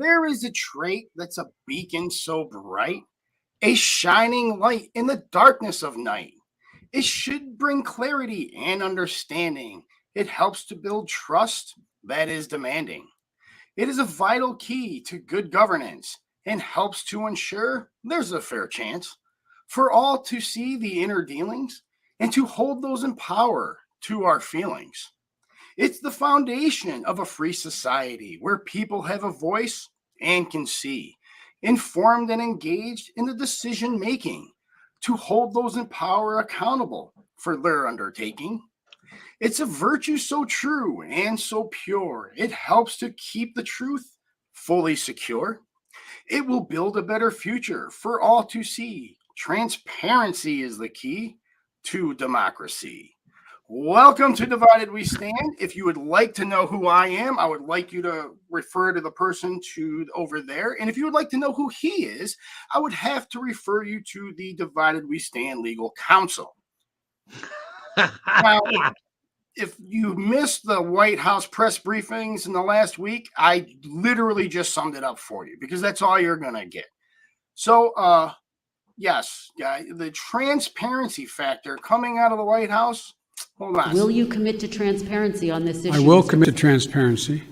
there is a trait that's a beacon so bright, a shining light in the darkness of night. It should bring clarity and understanding. It helps to build trust that is demanding. It is a vital key to good governance and helps to ensure there's a fair chance for all to see the inner dealings and to hold those in power to our feelings. It's the foundation of a free society where people have a voice and can see, informed and engaged in the decision making to hold those in power accountable for their undertaking. It's a virtue so true and so pure. It helps to keep the truth fully secure. It will build a better future for all to see. Transparency is the key to democracy. Welcome to Divided We Stand. If you would like to know who I am, I would like you to refer to the person to over there. And if you would like to know who he is, I would have to refer you to the Divided We Stand legal counsel. Now, if you missed the White House press briefings in the last week, I literally just summed it up for you because that's all you're going to get. So, yes, the transparency factor coming out of the White House. Hold on. Will you commit to transparency on this issue? I will commit to transparency.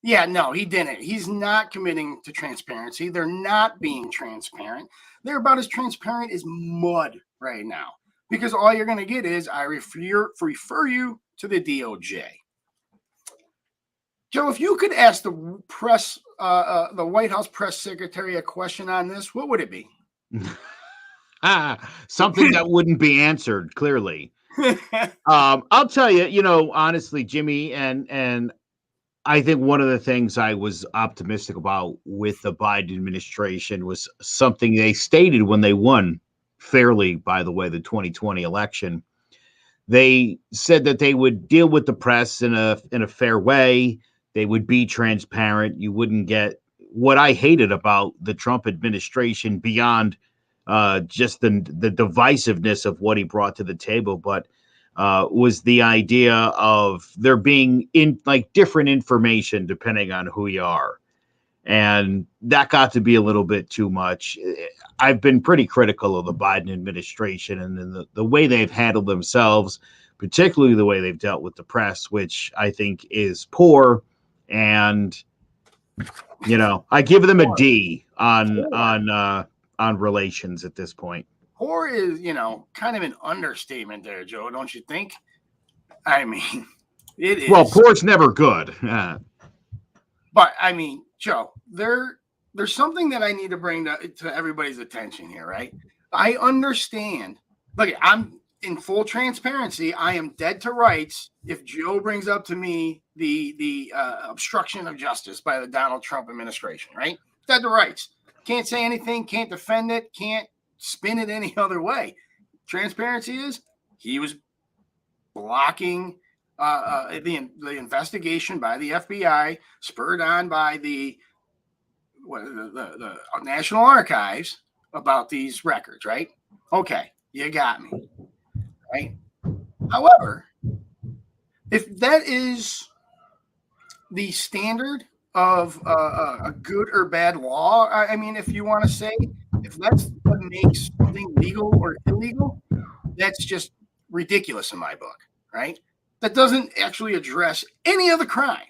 Yeah, no, he didn't. He's not committing to transparency. They're not being transparent. They're about as transparent as mud right now because all you're going to get is I refer you to the DOJ. Joe, if you could ask the press, the White House press secretary a question on this, what would it be? Something that wouldn't be answered clearly. I'll tell you, honestly, Jimmy, and I think one of the things I was optimistic about with the Biden administration was something they stated when they won fairly, by the way, the 2020 election. They said that they would deal with the press in a fair way. They would be transparent. You wouldn't get what I hated about the Trump administration beyond just the divisiveness of what he brought to the table, but was the idea of there being different information depending on who you are. And that got to be a little bit too much. I've been pretty critical of the Biden administration and the way they've handled themselves, particularly the way they've dealt with the press, which I think is poor. And, I give them a D on relations at this point. Poor is, kind of an understatement there, Joe, don't you think? I mean, it is. Well, poor's never good. But, I mean, Joe, there's something that I need to bring to everybody's attention here, right? I understand. Look, I'm in full transparency. I am dead to rights if Joe brings up to me the obstruction of justice by the Donald Trump administration, right? Dead to rights. Can't say anything, can't defend it, can't spin it any other way. Transparency is he was blocking the investigation by the FBI, spurred on by the National Archives about these records, right? Okay, you got me, right? However, if that is the standard of a good or bad law, I mean, if you want to say, if that's what makes something legal or illegal, that's just ridiculous in my book, right? That doesn't actually address any of the crime.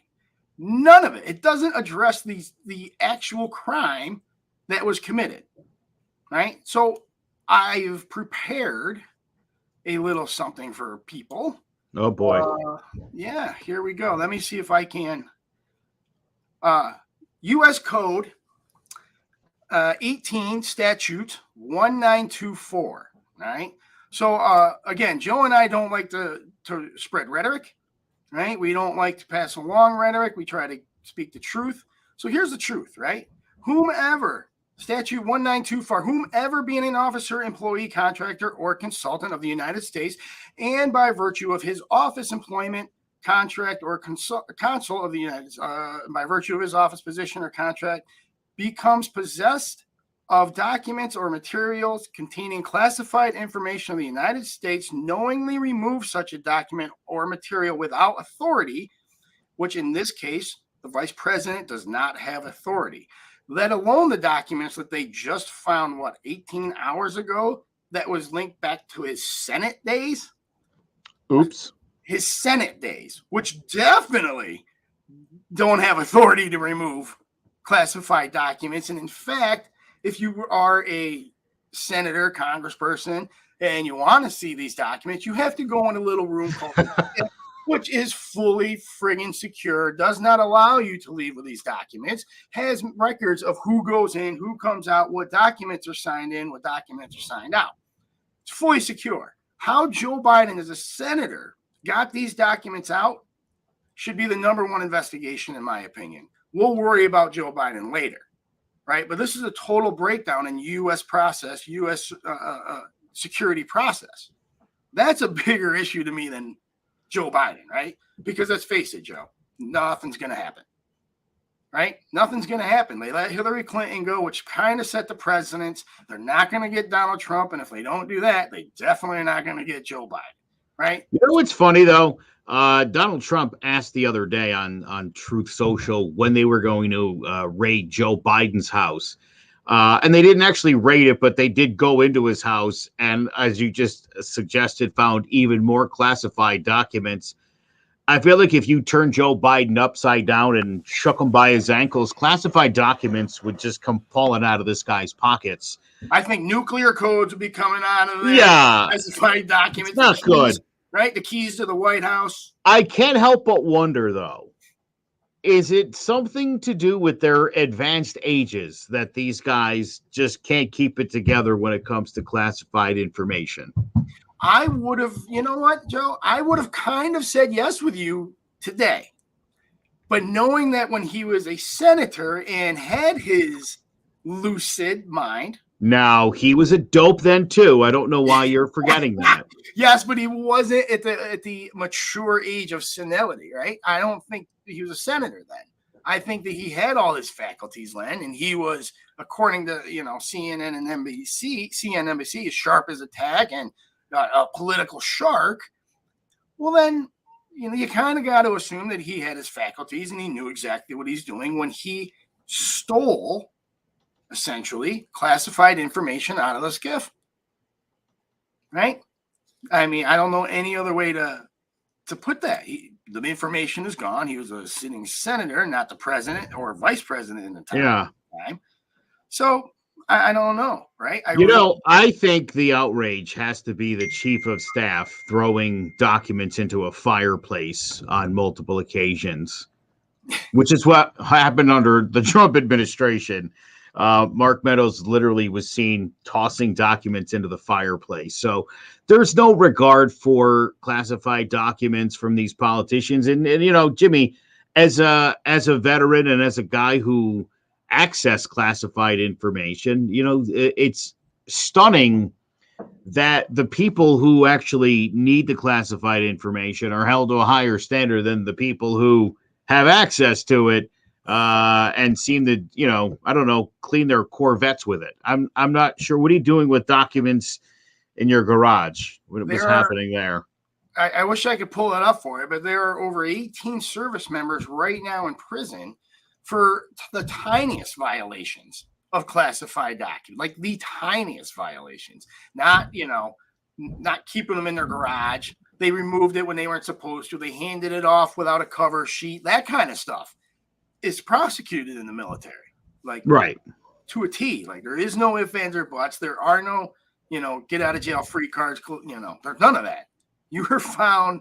None of it. It doesn't address the actual crime that was committed, right? So I've prepared a little something for people. Oh, boy. Yeah, here we go. Let me see if I can. U.S. Code 18 Statute 1924, right? So, again, Joe and I don't like to spread rhetoric, right? We don't like to pass along rhetoric. We try to speak the truth. So here's the truth, right? Whomever, Statute 1924, whomever being an officer, employee, contractor, or consultant of the United States, and by virtue of his office, employment, contract, or consul of the United States, by virtue of his office, position, or contract, becomes possessed of documents or materials containing classified information of the United States, knowingly remove such a document or material without authority, which in this case The vice president does not have authority, let alone the documents that they just found, 18 hours ago, that was linked back to his Senate days. Oops. His Senate days, which definitely don't have authority to remove classified documents. And in fact, if you are a senator, congressperson, and you want to see these documents, you have to go in a little room called which is fully friggin' secure, does not allow you to leave with these documents, has records of who goes in, who comes out, what documents are signed in, what documents are signed out. It's fully secure. How Joe Biden, as a senator, got these documents out should be the number one investigation, in my opinion. We'll worry about Joe Biden later, right? But this is a total breakdown in U.S. process, U.S. Security process. That's a bigger issue to me than Joe Biden, right? Because let's face it, Joe, nothing's going to happen, right? Nothing's going to happen. They let Hillary Clinton go, which kind of set the precedence. They're not going to get Donald Trump. And if they don't do that, they definitely are not going to get Joe Biden, right? You know what's funny, though? Donald Trump asked the other day on Truth Social when they were going to raid Joe Biden's house. And they didn't actually raid it, but they did go into his house. And as you just suggested, found even more classified documents. I feel like if you turn Joe Biden upside down and shook him by his ankles, classified documents would just come falling out of this guy's pockets. I think nuclear codes would be coming out of there. Yeah. Classified documents. It's not good. Right? The keys to the White House. I can't help but wonder, though. Is it something to do with their advanced ages that these guys just can't keep it together when it comes to classified information? I would have, you know what, Joe? I would have kind of said yes with you today. But knowing that when he was a senator and had his lucid mind. Now, he was a dope then, too. I don't know why you're forgetting that. Yes, but he wasn't at the mature age of senility, right? I don't think he was a senator then. I think that he had all his faculties, Len, and he was, according to CNN and NBC, as sharp as a tack and a political shark. Well, then you kind of got to assume that he had his faculties and he knew exactly what he's doing when he stole, essentially, classified information out of the SCIF, right? I mean, I don't know any other way to put that. The information is gone. He was a sitting senator, not the president or vice president in the time. Yeah. So I don't know, right? I think the outrage has to be the chief of staff throwing documents into a fireplace on multiple occasions, which is what happened under the Trump administration. Mark Meadows literally was seen tossing documents into the fireplace. So there's no regard for classified documents from these politicians. And Jimmy, as a veteran and as a guy who accessed classified information, it's stunning that the people who actually need the classified information are held to a higher standard than the people who have access to it. And seem to, I don't know, clean their Corvettes with it. I'm not sure. What are you doing with documents in your garage? What was happening there? I wish I could pull it up for you, but there are over 18 service members right now in prison for the tiniest violations of classified documents, like the tiniest violations, not keeping them in their garage. They removed it when they weren't supposed to. They handed it off without a cover sheet, that kind of stuff. Is prosecuted in the military, like right to a T. Like there is no ifs, ands, or buts. There are no, get out of jail free cards. There's none of that. You were found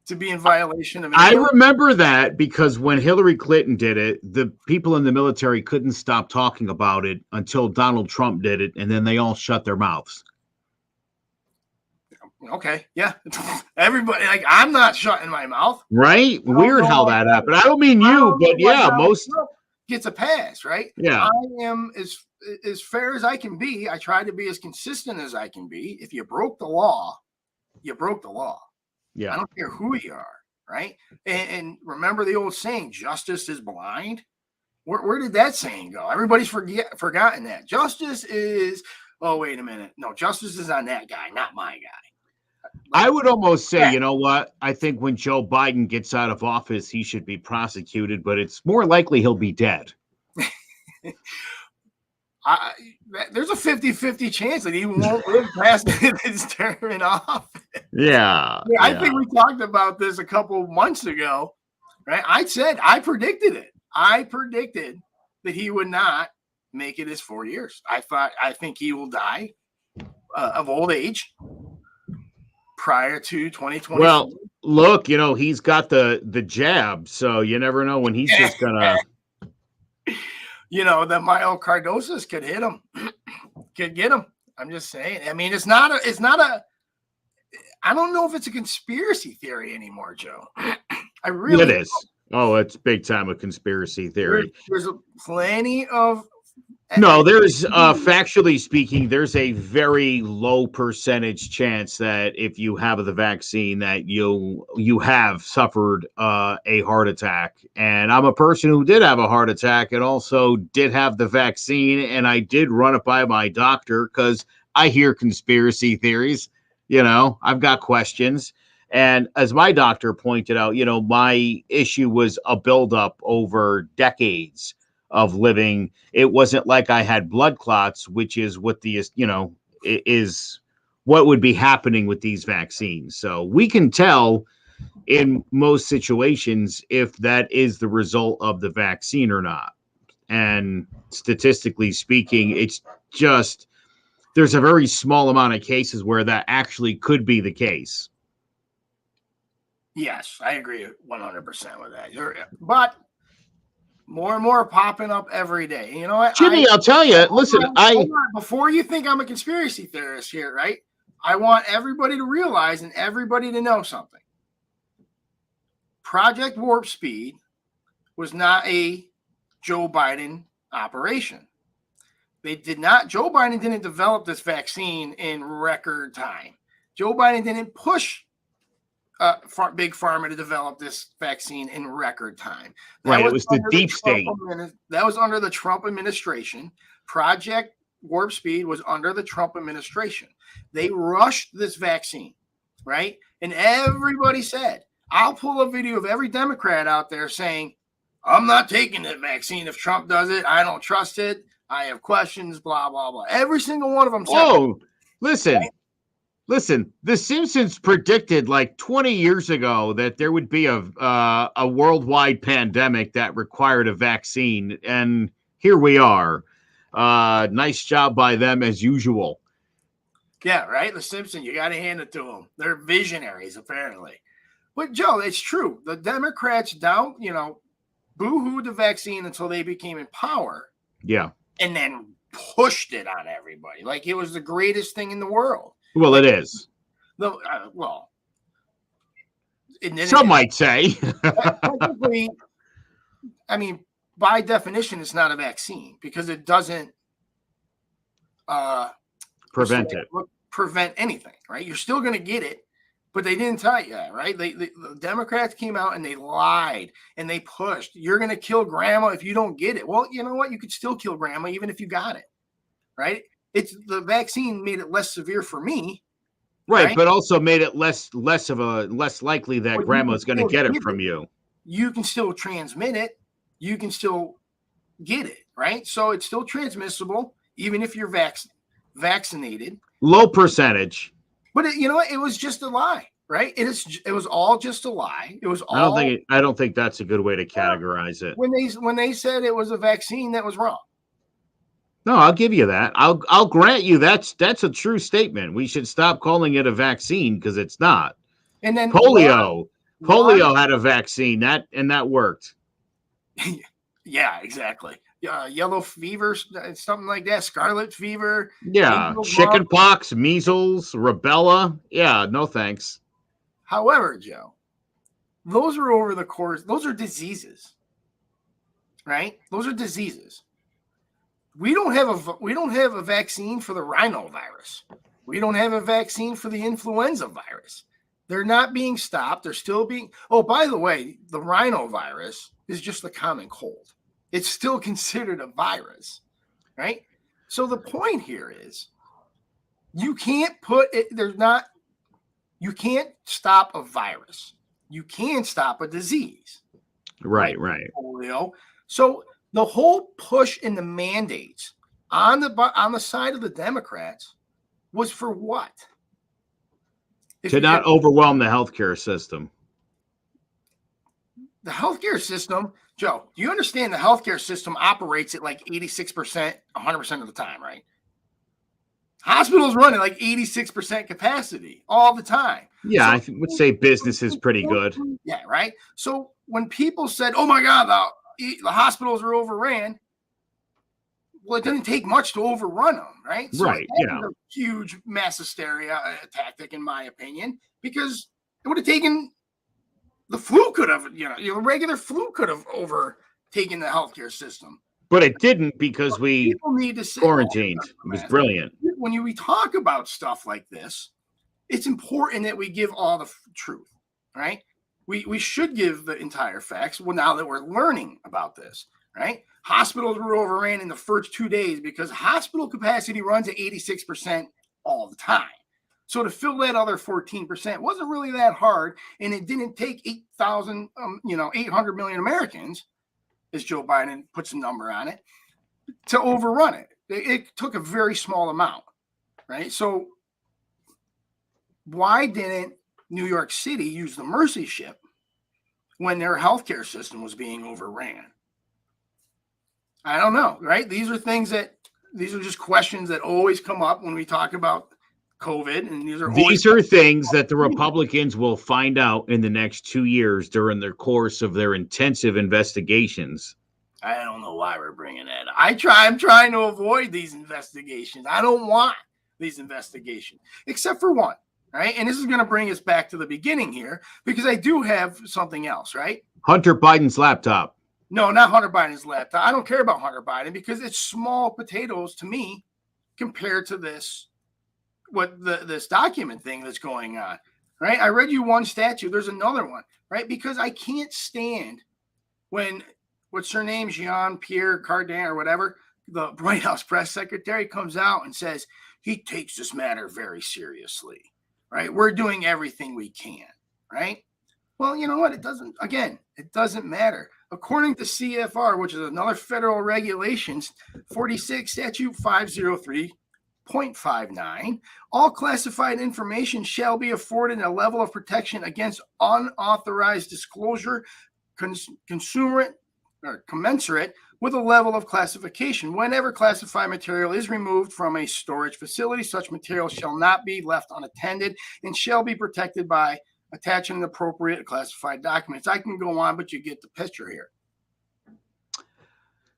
to be in violation of. I remember that because when Hillary Clinton did it, the people in the military couldn't stop talking about it until Donald Trump did it, and then they all shut their mouths. Okay, yeah. Everybody, like, I'm not shutting my mouth. Right? Weird how that happened. I don't mean you, but yeah, most gets a pass, right? Yeah. I am as fair as I can be. I try to be as consistent as I can be. If you broke the law, you broke the law. Yeah. I don't care who you are, right? And remember the old saying, justice is blind? Where did that saying go? Everybody's forgotten that. Justice is, oh, wait a minute. No, justice is on that guy, not my guy. I would almost say, Yeah. you know what? I think when Joe Biden gets out of office, he should be prosecuted, but it's more likely he'll be dead. There's a 50-50 chance that he won't live past his term in office. Yeah. I think we talked about this a couple months ago, right? I predicted it. I predicted that he would not make it his 4 years. I think he will die of old age prior to 2020. Well, look, he's got the jab, so you never know when he's just gonna. The myocardosis could hit him, could get him. I'm just saying. I mean, it's not a. I don't know if it's a conspiracy theory anymore, Joe. I really. It is. Oh, it's big time a conspiracy theory. There's plenty of. No, there's factually speaking, there's a very low percentage chance that if you have the vaccine that you have suffered a heart attack. And I'm a person who did have a heart attack and also did have the vaccine, and I did run it by my doctor because I hear conspiracy theories. I've got questions. And as my doctor pointed out, my issue was a buildup over decades of living. It wasn't like I had blood clots, which is what is what would be happening with these vaccines. So we can tell in most situations if that is the result of the vaccine or not. And statistically speaking, it's just there's a very small amount of cases where that actually could be the case. Yes, I agree 100% with that. But more and more popping up every day. You know what, Jimmy? I'll tell you. Listen, before you think I'm a conspiracy theorist here, right? I want everybody to realize and everybody to know something. Project Warp Speed was not a Joe Biden operation. Joe Biden didn't develop this vaccine in record time. Joe Biden didn't push Big Pharma to develop this vaccine in record time. Right, it was the deep state. That was under the Trump administration. Project Warp Speed was under the Trump administration. They rushed this vaccine, right? And everybody said, I'll pull a video of every Democrat out there saying, I'm not taking that vaccine if Trump does it. I don't trust it. I have questions, blah, blah, blah. Every single one of them said, oh, listen. Right? Listen, The Simpsons predicted like 20 years ago that there would be a worldwide pandemic that required a vaccine, and here we are. Nice job by them as usual. Yeah, right? The Simpsons, you got to hand it to them. They're visionaries, apparently. But, Joe, it's true. The Democrats boo-hooed the vaccine until they became in power. Yeah. And then pushed it on everybody like it was the greatest thing in the world. Well, it is. Some might say. I mean, by definition, it's not a vaccine because it doesn't prevent anything, right? You're still going to get it, but they didn't tell you that, right? The Democrats came out and they lied and they pushed. You're going to kill grandma if you don't get it. Well, you know what? You could still kill grandma even if you got it, right? It's the vaccine made it less severe for me. Right, but also made it less likely that grandma's going to get it from you. You can still transmit it. You can still get it, right? So it's still transmissible, even if you're vaccinated. Low percentage. But it was just a lie, right? It was all just a lie. It was all. I don't think that's a good way to categorize it. When they said it was a vaccine, that was wrong. No, I'll give you that. I'll grant you that's a true statement. We should stop calling it a vaccine because it's not. And then polio had a vaccine that worked. Yeah, exactly. Yellow fever, something like that. Scarlet fever. Yeah, chickenpox, measles, rubella. Yeah, no thanks. However, Joe, those are over the course. Those are diseases, right? Those are diseases. We don't have a vaccine for the rhinovirus. We don't have a vaccine for the influenza virus. They're not being stopped. They're still being. Oh, by the way, the rhinovirus is just a common cold. It's still considered a virus, right? So the point here is you can't put it. There's not You can't stop a virus. You can stop a disease. Right. Polio. So the whole push in the mandates on the side of the Democrats was for what? To not overwhelm the healthcare system. The healthcare system, Joe, do you understand the healthcare system operates at like 86%, 100% of the time, right? Hospitals run at like 86% capacity all the time. Yeah, So, I would say business is pretty good. Yeah, right. So when people said, "Oh my God, the hospitals are overran," well, it didn't take much to overrun them, right? So Right. that Yeah. was a huge mass hysteria tactic, in my opinion, because it would have taken the flu could have, regular flu could have overtaken the healthcare system. But it didn't because we People need to say, quarantined. It was brilliant. When we talk about stuff like this, it's important that we give all the truth, right? We should give the entire facts. Well, now that we're learning about this, right? Hospitals were overran in the first 2 days because hospital capacity runs at 86% all the time. So to fill that other 14% wasn't really that hard, and it didn't take 800 million Americans, as Joe Biden puts a number on it, to overrun it. It took a very small amount, right? So why didn't New York City use the Mercy ship when their healthcare system was being overran? I don't know, right? These are just questions that always come up when we talk about COVID, and these are things that the Republicans will find out in the next 2 years during the course of their intensive investigations. I don't know why we're bringing that up. I'm trying to avoid these investigations. I don't want these investigations, except for one, right? And this is going to bring us back to the beginning here, because I do have something else, right? Hunter Biden's laptop. No, not Hunter Biden's laptop. I don't care about Hunter Biden because it's small potatoes to me compared to this document thing that's going on, right? I read you one statute. There's another one, right? Because I can't stand when, what's her name, Jean-Pierre Cardin or whatever, the White House press secretary comes out and says he takes this matter very seriously, right? We're doing everything we can, right? Well, you know what? It doesn't matter. According to CFR, which is another federal regulations, 46 statute 503.59, all classified information shall be afforded a level of protection against unauthorized disclosure commensurate with a level of classification. Whenever classified material is removed from a storage facility, such material shall not be left unattended and shall be protected by attaching the appropriate classified documents. I can go on, but you get the picture here.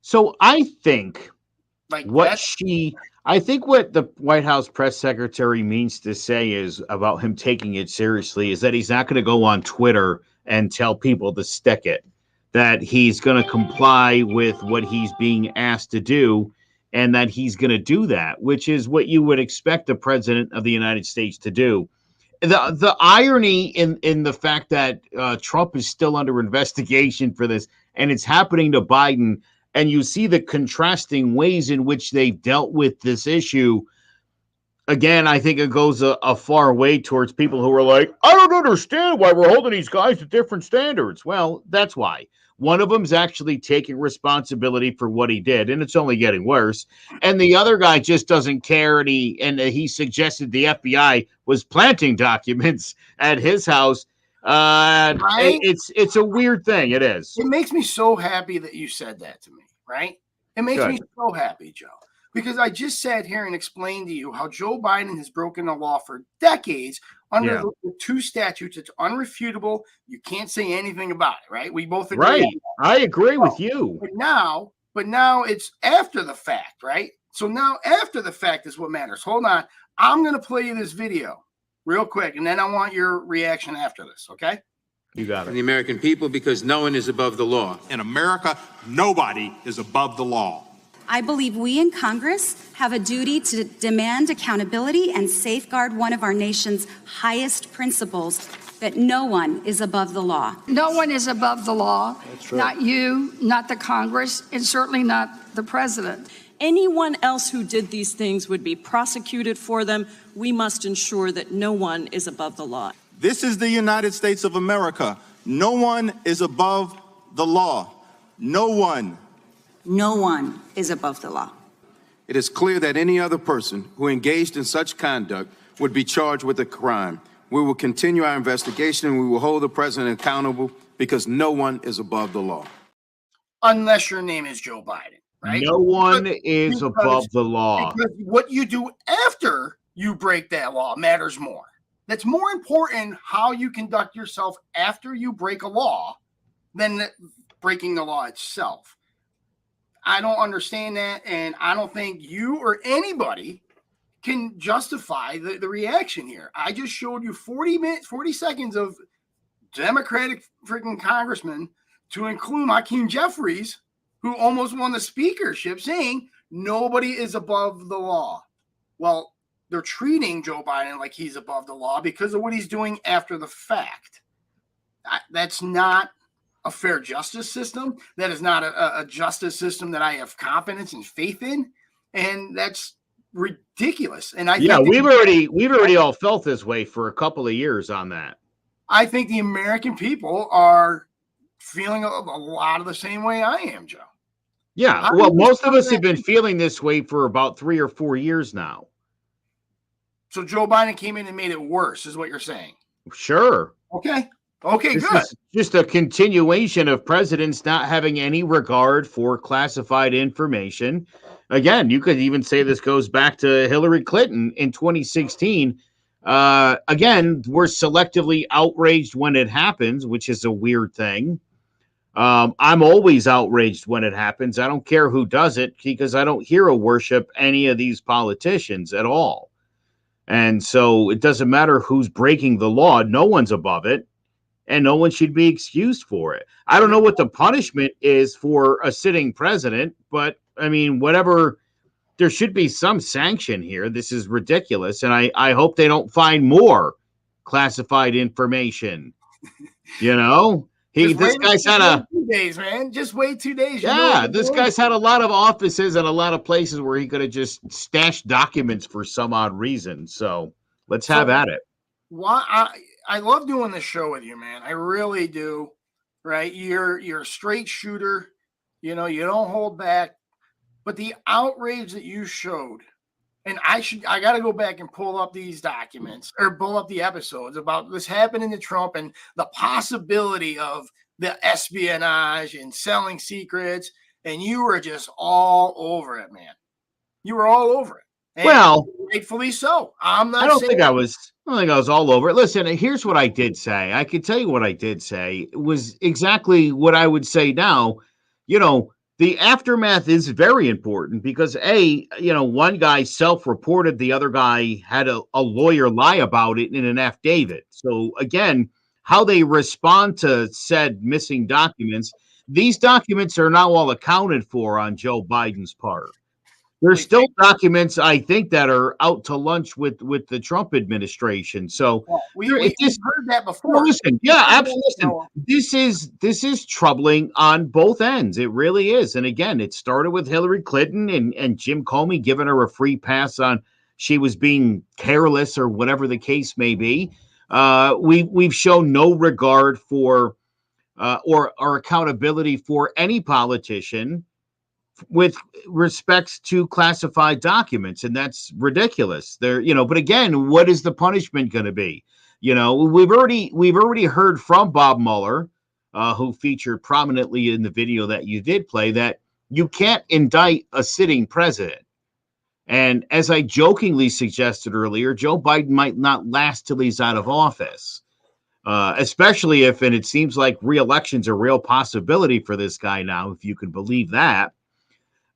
So I think what the White House press secretary means to say is about him taking it seriously is that he's not going to go on Twitter and tell people to stick it, that he's going to comply with what he's being asked to do, and that he's going to do that, which is what you would expect the president of the United States to do. The irony in the fact that Trump is still under investigation for this, and it's happening to Biden, and you see the contrasting ways in which they've dealt with this issue. Again, I think it goes a far way towards people who are like, I don't understand why we're holding these guys to different standards. Well, that's why. One of them's actually taking responsibility for what he did, and it's only getting worse. And the other guy just doesn't care, and he suggested the FBI was planting documents at his house. Right? It's a weird thing. It is. It makes me so happy that you said that to me, right? It makes me so happy, Joe, because I just sat here and explained to you how Joe Biden has broken the law for decades under the two statutes. It's unrefutable. You can't say anything about it, right? We both agree. Right. I agree with you. But now it's after the fact, right? So now after the fact is what matters. Hold on. I'm going to play you this video real quick, and then I want your reaction after this, okay? You got it. And the American people, because no one is above the law. In America, nobody is above the law. I believe we in Congress have a duty to demand accountability and safeguard one of our nation's highest principles, that no one is above the law. No one is above the law. That's right. Not you, not the Congress, and certainly not the president. anyone else who did these things would be prosecuted for them. We must ensure that no one is above the law. This is the United States of America. No one is above the law. No one. No one is above the law. It is clear that any other person who engaged in such conduct would be charged with a crime. We will continue our investigation and we will hold the president accountable because no one is above the law. Unless your name is Joe Biden, right? No one is above the law. Because what you do after you break that law matters more. That's more important how you conduct yourself after you break a law than breaking the law itself. I don't understand that, and I don't think you or anybody can justify the reaction here. I just showed you 40 seconds of Democratic freaking congressman, to include Hakeem Jeffries, who almost won the speakership, saying nobody is above the law. Well, they're treating Joe Biden like he's above the law because of what he's doing after the fact. That's not a fair justice system. That is not a justice system that I have confidence and faith in, and that's ridiculous. And I think we've already all felt this way for a couple of years on that. I think the American people are feeling a lot of the same way I am, Joe. Yeah, well, most of us have been feeling this way for about 3 or 4 years now. So Joe Biden came in and made it worse, is what you're saying? Sure. Okay, This good. is just a continuation of presidents not having any regard for classified information. Again, you could even say this goes back to Hillary Clinton in 2016. Again, we're selectively outraged when it happens, which is a weird thing. I'm always outraged when it happens. I don't care who does it because I don't hero worship any of these politicians at all. And so it doesn't matter who's breaking the law. No one's above it, and no one should be excused for it. I don't know what the punishment is for a sitting president, but I mean, whatever, there should be some sanction here. This is ridiculous. And I hope they don't find more classified information. You know, this guy's had a 2 days, man. Just wait 2 days. Yeah, this guy's had a lot of offices and a lot of places where he could have just stashed documents for some odd reason. So let's have at it. Why I love doing this show with you, man. I really do. Right? You're a straight shooter. You know, you don't hold back. But the outrage that you showed, and I got to go back and pull up these documents or pull up the episodes about this happening to Trump and the possibility of the espionage and selling secrets. And you were just all over it, man. You were all over it. And well, rightfully so. I don't think I was all over it. Listen, here's what I did say. I can tell you what I did say. It was exactly what I would say now. You know, the aftermath is very important because one guy self-reported, the other guy had a lawyer lie about it in an affidavit. So again, how they respond to said missing documents, these documents are now all accounted for on Joe Biden's part. There's still documents, I think, that are out to lunch with the Trump administration. So we've heard that before. Listen, this is troubling on both ends. It really is. And again, it started with Hillary Clinton and Jim Comey giving her a free pass on she was being careless or whatever the case may be. We've shown no regard for or accountability for any politician with respects to classified documents, and that's ridiculous. But again, what is the punishment going to be? We've already heard from Bob Mueller, who featured prominently in the video that you did play, that you can't indict a sitting president. And as I jokingly suggested earlier, Joe Biden might not last till he's out of office, especially if, and it seems like re-election's a real possibility for this guy now, if you could believe that.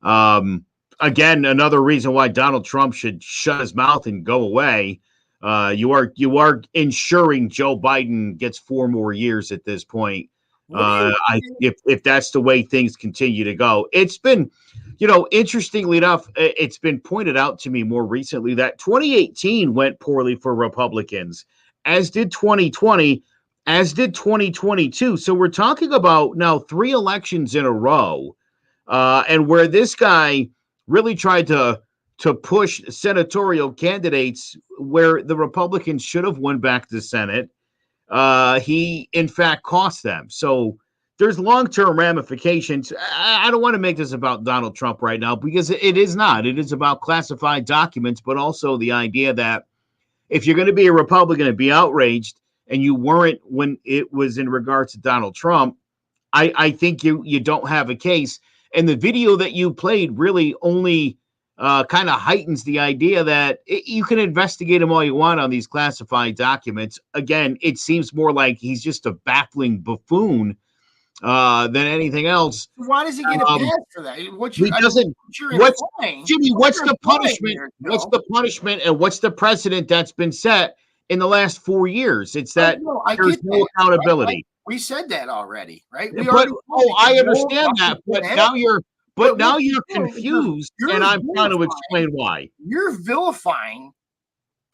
Again, another reason why Donald Trump should shut his mouth and go away. You are ensuring Joe Biden gets 4 more years at this point. If that's the way things continue to go, it's been, interestingly enough, it's been pointed out to me more recently that 2018 went poorly for Republicans, as did 2020, as did 2022. So we're talking about now 3 elections in a row. And where this guy really tried to push senatorial candidates where the Republicans should have won back the Senate. He, in fact, cost them. So there's long-term ramifications. I don't want to make this about Donald Trump right now because it is not. It is about classified documents, but also the idea that if you're going to be a Republican and be outraged, and you weren't when it was in regards to Donald Trump, I think you don't have a case. And the video that you played really only kind of heightens the idea that you can investigate him all you want on these classified documents. Again, it seems more like he's just a baffling buffoon than anything else. Why does he get a pass for that? Jimmy, what's the punishment? What's the punishment and what's the precedent that's been set in the last 4 years? It's that there's no accountability. Right? We said that already, right? I understand that, but now you're confused, and I'm trying to explain why. You're vilifying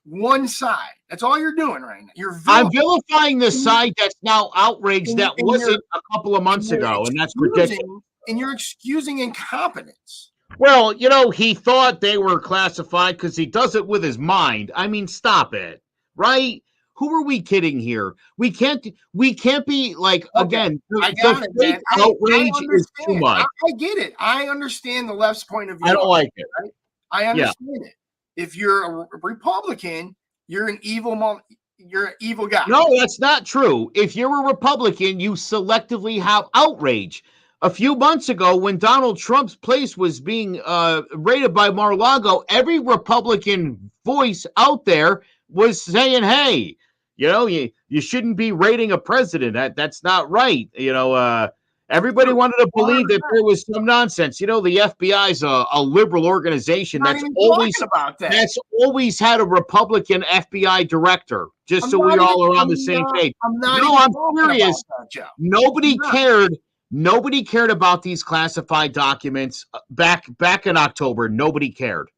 one side. That's all you're doing right now. I'm vilifying the side that's now outraged that wasn't a couple of months ago, and that's ridiculous. And you're excusing incompetence. Well, he thought they were classified because he does it with his mind. I mean, stop it, right? Who are we kidding here? We can't be like, again, the fake outrage is too much. I get it. I understand the left's point of view. I don't like it. Right? I understand it. If you're a Republican, you're an evil guy. No, that's not true. If you're a Republican, you selectively have outrage. A few months ago, when Donald Trump's place was being raided by Mar-a-Lago, every Republican voice out there was saying, hey, you shouldn't be raiding a president. That's not right. Everybody wanted to believe that there was some nonsense. The FBI is a liberal organization that's always had a Republican FBI director, just so we all are on the same page. I'm serious. Nobody cared. Nobody cared about these classified documents back in October. Nobody cared.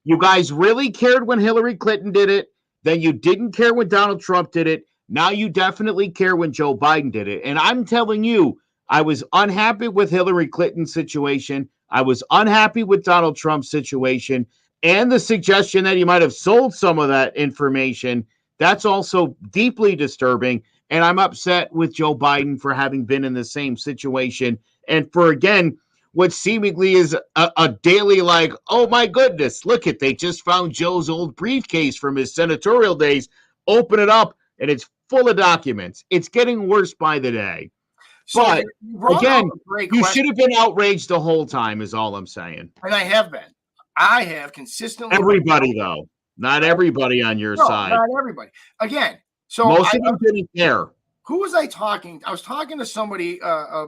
You guys really cared when Hillary Clinton did it. Then you didn't care when Donald Trump did it. Now you definitely care when Joe Biden did it. And I'm telling you, I was unhappy with Hillary Clinton's situation. I was unhappy with Donald Trump's situation. And the suggestion that he might have sold some of that information, that's also deeply disturbing. And I'm upset with Joe Biden for having been in the same situation. And for, again, what seemingly is a daily like, oh my goodness, they just found Joe's old briefcase from his senatorial days. Open it up, and it's full of documents. It's getting worse by the day. But again, you should have been outraged the whole time, is all I'm saying. And I have been. I have consistently. Everybody, though. Not everybody on your side. Not everybody. Again, so most of them didn't care. Who was I talking? I was talking to somebody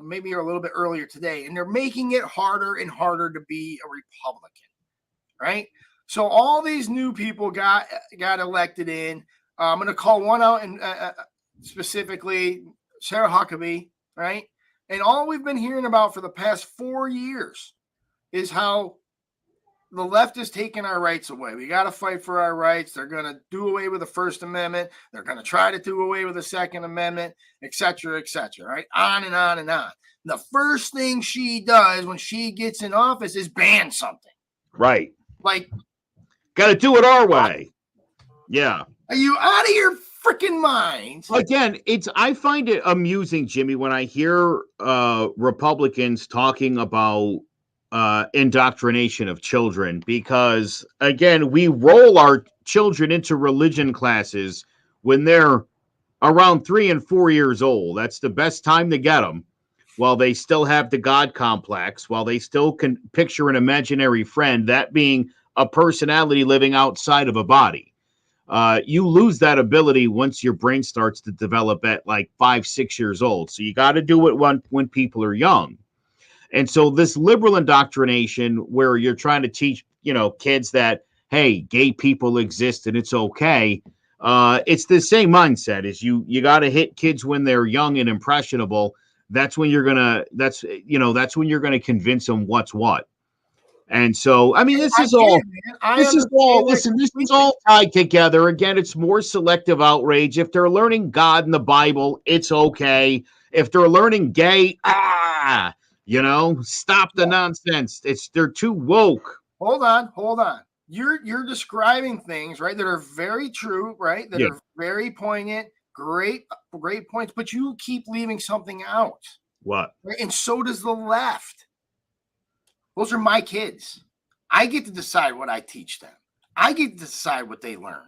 maybe a little bit earlier today, and they're making it harder and harder to be a Republican, right? So all these new people got elected in. I'm going to call one out, and specifically Sarah Huckabee, right? And all we've been hearing about for the past 4 years is how the left is taking our rights away. We got to fight for our rights. They're going to do away with the First Amendment. They're going to try to do away with the Second Amendment, et cetera, right? On and on and on. The first thing she does when she gets in office is ban something. Right. Like, got to do it our way. Yeah. Are you out of your freaking mind? Again, I find it amusing, Jimmy, when I hear Republicans talking about indoctrination of children, because again, we roll our children into religion classes when they're around 3 and 4 years old. That's the best time to get them while they still have the God complex, while they still can picture an imaginary friend, that being a personality living outside of a body. You lose that ability once your brain starts to develop at like 5-6 years old. So you got to do it when people are young. And so this liberal indoctrination where you're trying to teach, kids that, hey, gay people exist and it's okay. It's the same mindset is you got to hit kids when they're young and impressionable. That's when you're going to convince them what's what. And so, I mean, this is all tied together. Again, it's more selective outrage. If they're learning God and the Bible, it's okay. If they're learning gay, You know, stop the nonsense. They're too woke. Hold on. You're describing things, right, that are very true, right? That Yeah. are very poignant, great points, but you keep leaving something out. What? Right? And so does the left. Those are my kids. I get to decide what I teach them. I get to decide what they learn.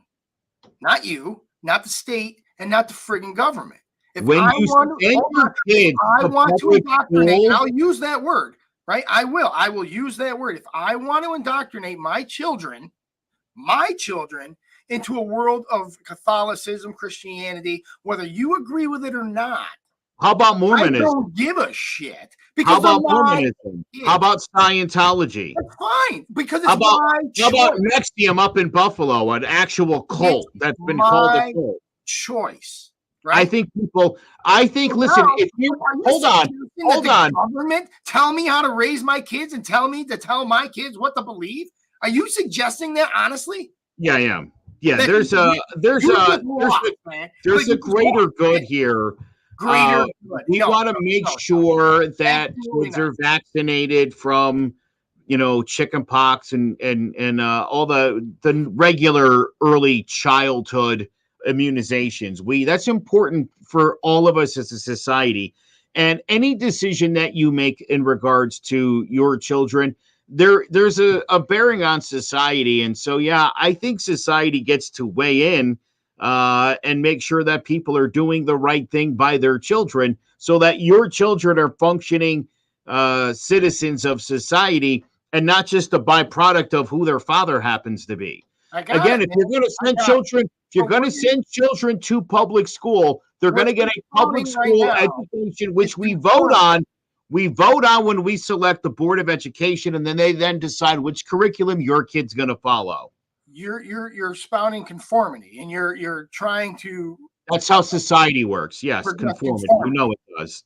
Not you, not the state, and not the friggin' government. If When I you want send your kids I want to public indoctrinate, and school- I'll use that word, right? I will use that word. If I want to indoctrinate my children into a world of Catholicism, Christianity, whether you agree with it or not, How about I Mormonism? don't give a shit. How Because about they're my Mormonism? kids. How about Scientology? That's fine, because it's How about- my How about choice. Nexium up in Buffalo, an actual cult that's been called a my cult? choice, I right? think listen, Now, if you are you hold on, suggesting that hold the on. government tell me how to raise my kids and tell me to tell my kids what to believe? Are you suggesting that honestly? Yeah, I am. Yeah, That there's you- a there's You a just lost, man. there's You a just greater lost. good here. Greater good. We No, want to no, make no, sure that Absolutely kids are vaccinated from, chicken pox and all the regular early childhood immunizations. That's important for all of us as a society. And any decision that you make in regards to your children, there's a bearing on society. And so, yeah, I think society gets to weigh in and make sure that people are doing the right thing by their children so that your children are functioning citizens of society and not just a byproduct of who their father happens to be. Again, if you're going to send children, if you're going to send children to public school, they're going to get a public school education, which we vote on. We vote on when we select the Board of Education, and then they decide which curriculum your kid's going to follow. You're spouting conformity, and you're trying to. That's how society works. Yes, conformity. You know it does.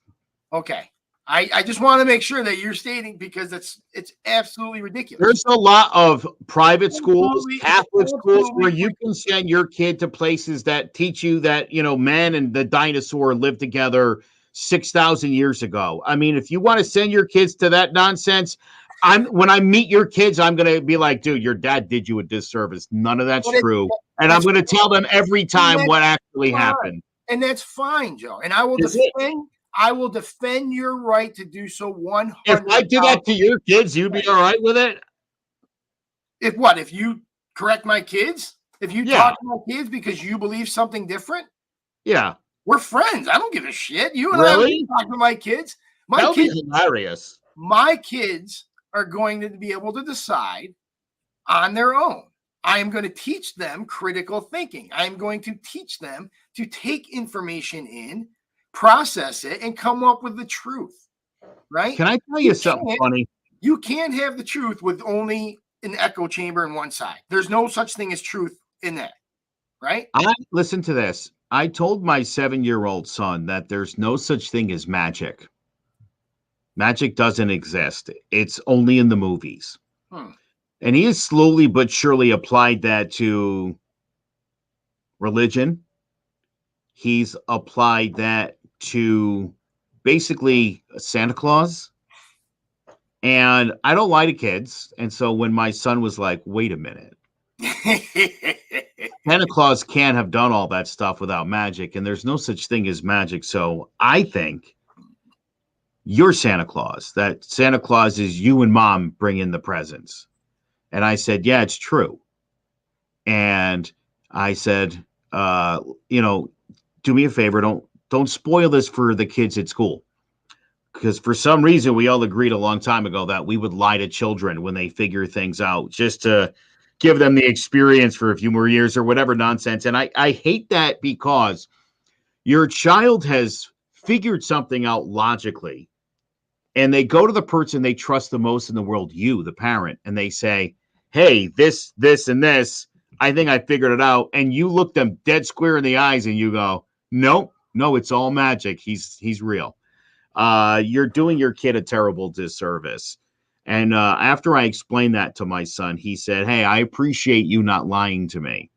Okay. I just want to make sure that you're stating, because it's absolutely ridiculous. There's a lot of private schools, Absolutely, Catholic schools, where absolutely. you can send your kid to places that teach you that, man and the dinosaur lived together 6,000 years ago. I mean, if you want to send your kids to that nonsense, when I meet your kids, I'm going to be like, dude, your dad did you a disservice. None of that's true. And I'm going to tell them every time what actually happened. And that's fine, Joe. And I will defend your right to do so 100%. If I did that to your kids, you'd be all right with it? If you correct my kids? If you talk to my kids because you believe something different? Yeah. We're friends. I don't give a shit. You and Really? I talk to my kids. That would be hilarious. My kids are going to be able to decide on their own. I am going to teach them critical thinking. I am going to teach them to take information in, process it, and come up with the truth. Right? Can I tell you something funny? You can't have the truth with only an echo chamber in one side. There's no such thing as truth in that. Right? Listen to this. I told my 7-year-old son that there's no such thing as magic. Magic doesn't exist. It's only in the movies. And he has slowly but surely applied that to religion. He's applied that to basically Santa Claus. And I don't lie to kids. And so when my son was like, wait a minute, Santa Claus can't have done all that stuff without magic, and there's no such thing as magic. So I think you're Santa Claus. That Santa Claus is you and mom bring in the presents. And I said, yeah, it's true. And I said, do me a favor. Don't spoil this for the kids at school. Because for some reason, we all agreed a long time ago that we would lie to children when they figure things out, just to give them the experience for a few more years or whatever nonsense. And I hate that, because your child has figured something out logically, and they go to the person they trust the most in the world, you, the parent, and they say, hey, this, and this, I think I figured it out. And you look them dead square in the eyes and you go, no, it's all magic. He's real. You're doing your kid a terrible disservice. And after I explained that to my son, he said, hey, I appreciate you not lying to me.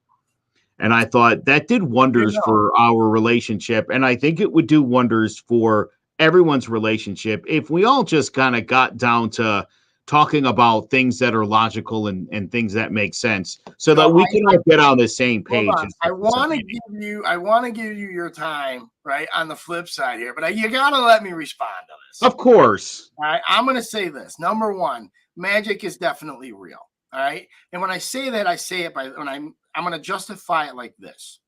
And I thought that did wonders for our relationship. And I think it would do wonders for everyone's relationship if we all just kind of got down to talking about things that are logical and things that make sense so that we can all get on the same page. Hold on. I want to give you your time, right, on the flip side here, but you got to let me respond to this. Of course. All right, I'm going to say this. Number one, magic is definitely real. All right. And when I say that, I say it when I'm going to justify it like this.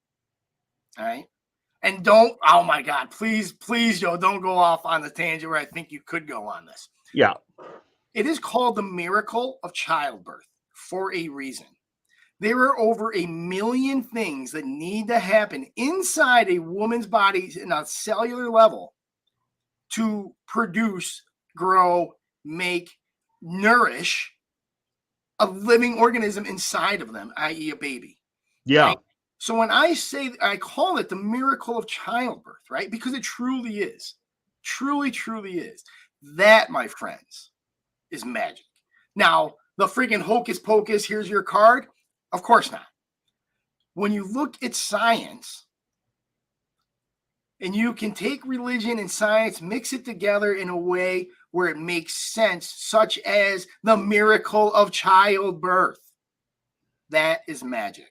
All right. And oh my God, please, Joe, don't go off on the tangent where I think you could go on this. Yeah. It is called the miracle of childbirth for a reason. There are over 1 million things that need to happen inside a woman's body in a cellular level to produce, grow, make, nourish a living organism inside of them, i.e. a baby. Yeah. Right? So when I call it the miracle of childbirth, right? Because it truly is. Truly, truly is. That, my friends, is magic. Now, the freaking hocus pocus, here's your card. Of course not. When you look at science, and you can take religion and science, mix it together in a way where it makes sense, such as the miracle of childbirth. That is magic.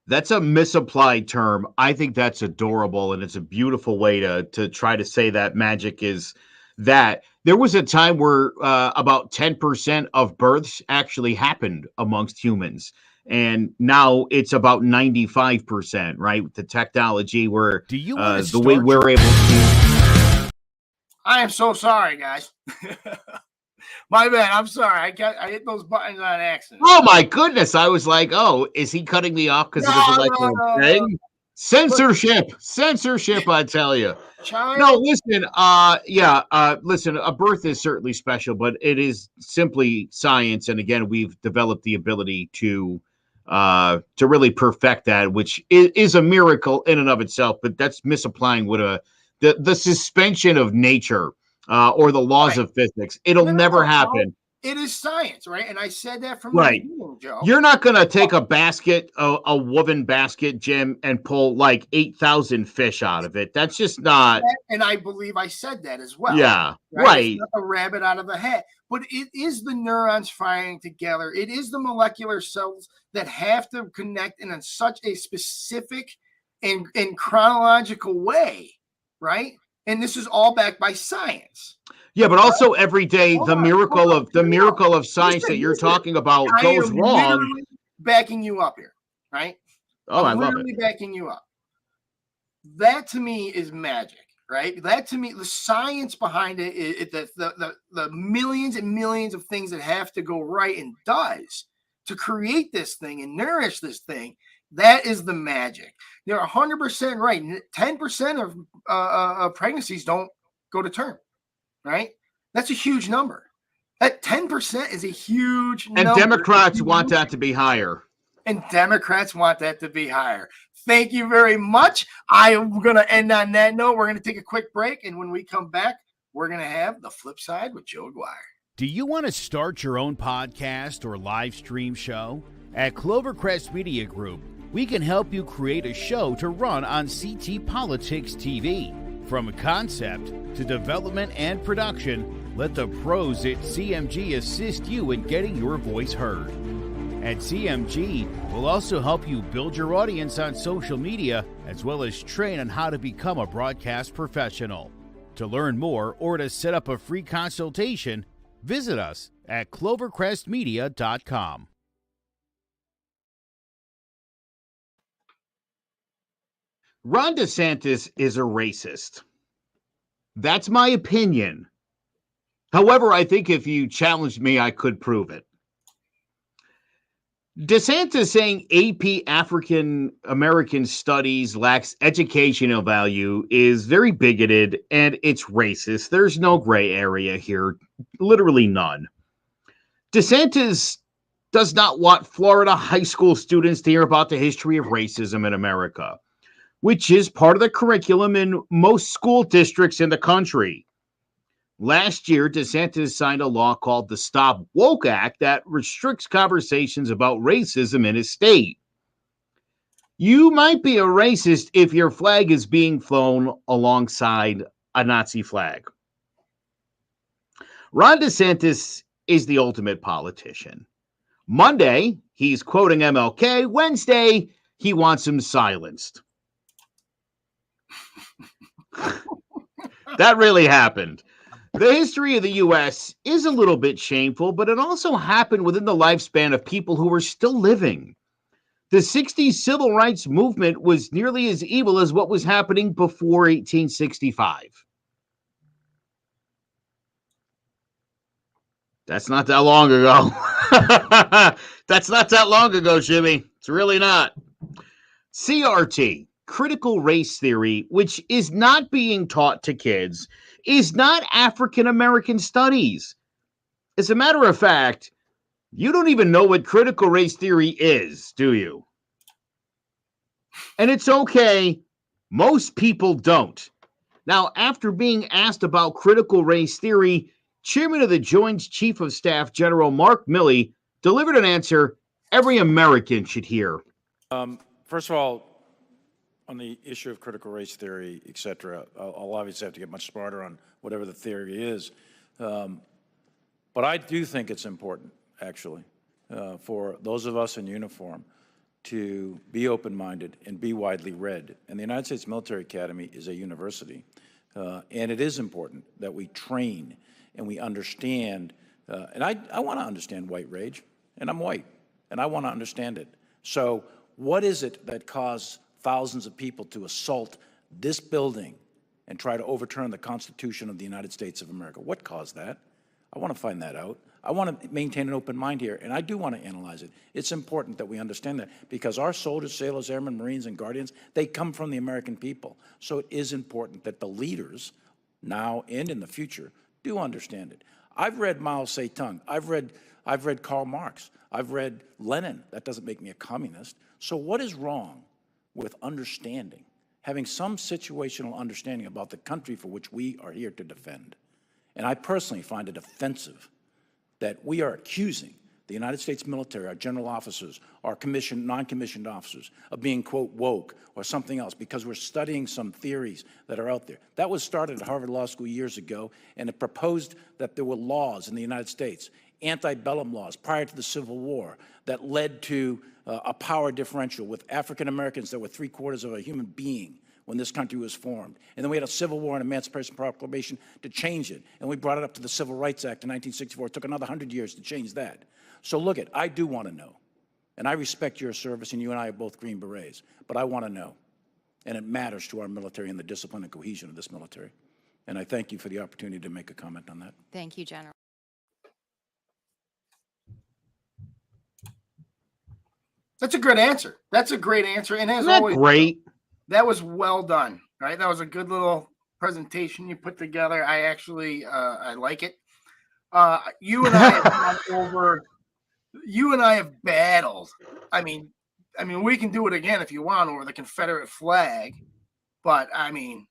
That's a misapplied term. I think that's adorable, and it's a beautiful way to try to say that magic is that. There was a time where about 10% of births actually happened amongst humans. And now it's about 95%, right? With the technology where the way we're able to. I am so sorry, guys. My bad. I'm sorry. I hit those buttons on accident. Oh my goodness. I was like, oh, is he cutting me off because it was a thing? Censorship, I tell you. No, listen, listen, a birth is certainly special, but it is simply science. And again, we've developed the ability to really perfect that, which is a miracle in and of itself, but that's misapplying what the suspension of nature or the laws of physics. It'll never happen. It is science, right? And I said that from the beginning, Joe. You're not going to take a basket, a woven basket, Jim, and pull like 8,000 fish out of it. That's just not. And I believe I said that as well. Yeah, right. It's not a rabbit out of a hat, but it is the neurons firing together. It is the molecular cells that have to connect in such a specific and chronological way, right? And this is all backed by science. Yeah, but also every day the miracle of science that you're talking about goes wrong. Backing you up here, right? Oh, I love it. Backing you up. That to me is magic, right? That to me, the science behind it, the millions and millions of things that have to go right and does to create this thing and nourish this thing. That is the magic. You're 100% right. 10% of pregnancies don't go to term. Right? That's a huge number. That 10% is a huge number. And Democrats want that to be higher. Thank you very much. I am going to end on that note. We're going to take a quick break. And when we come back, we're going to have the flip side with Joe Aguirre. Do you want to start your own podcast or live stream show? At Clovercrest Media Group, we can help you create a show to run on CT Politics TV. From concept to development and production, let the pros at CMG assist you in getting your voice heard. At CMG, we'll also help you build your audience on social media, as well as train on how to become a broadcast professional. To learn more or to set up a free consultation, visit us at clovercrestmedia.com. Ron DeSantis is a racist. That's my opinion. However, I think if you challenged me, I could prove it. DeSantis saying AP African American Studies lacks educational value is very bigoted and it's racist. There's no gray area here, literally none. DeSantis does not want Florida high school students to hear about the history of racism in America, which is part of the curriculum in most school districts in the country. Last year, DeSantis signed a law called the Stop Woke Act that restricts conversations about racism in his state. You might be a racist if your flag is being flown alongside a Nazi flag. Ron DeSantis is the ultimate politician. Monday, he's quoting MLK. Wednesday, he wants him silenced. That really happened. The history of the U.S. is a little bit shameful, but it also happened within the lifespan of people who were still living. The 60s civil rights movement was nearly as evil as what was happening before 1865. That's not that long ago. That's not that long ago, Jimmy. It's really not. CRT, critical race theory, which is not being taught to kids, is not African American studies. As a matter of fact, you don't even know what critical race theory is, do you? And it's okay. Most people don't. Now, after being asked about critical race theory, Chairman of the Joint Chief of Staff, General Mark Milley, delivered an answer every American should hear. First of all, on the issue of critical race theory, et cetera, I'll obviously have to get much smarter on whatever the theory is. But I do think it's important, actually, for those of us in uniform to be open-minded and be widely read. And the United States Military Academy is a university. And it is important that we train and we understand. And I want to understand white rage, and I'm white, and I want to understand it. So what is it that caused thousands of people to assault this building and try to overturn the Constitution of the United States of America? What caused that? I want to find that out. I want to maintain an open mind here, and I do want to analyze it. It's important that we understand that because our soldiers, sailors, airmen, Marines, and Guardians, they come from the American people. So it is important that the leaders, now and in the future, do understand it. I've read Mao Zedong. I've read Karl Marx. I've read Lenin. That doesn't make me a communist. So what is wrong with understanding, having some situational understanding about the country for which we are here to defend? And I personally find it offensive that we are accusing the United States military, our general officers, our commissioned, non-commissioned officers, of being, quote, woke or something else because we're studying some theories that are out there. That was started at Harvard Law School years ago, and it proposed that there were laws in the United States, antebellum laws prior to the Civil War, that led to a power differential with African Americans that were 3/4 of a human being when this country was formed. And then we had a Civil War and Emancipation Proclamation to change it. And we brought it up to the Civil Rights Act in 1964. It took another 100 years to change that. So look it, I do want to know. And I respect your service, and you and I are both Green Berets. But I want to know. And it matters to our military and the discipline and cohesion of this military. And I thank you for the opportunity to make a comment on that. Thank you, General. That's a good answer. That's a great answer. And as Isn't that always, great? that was well done, right? That was a good little presentation you put together. I actually, I like it. You and I have gone over. You and I have battled. I mean, we can do it again if you want over the Confederate flag. But I mean,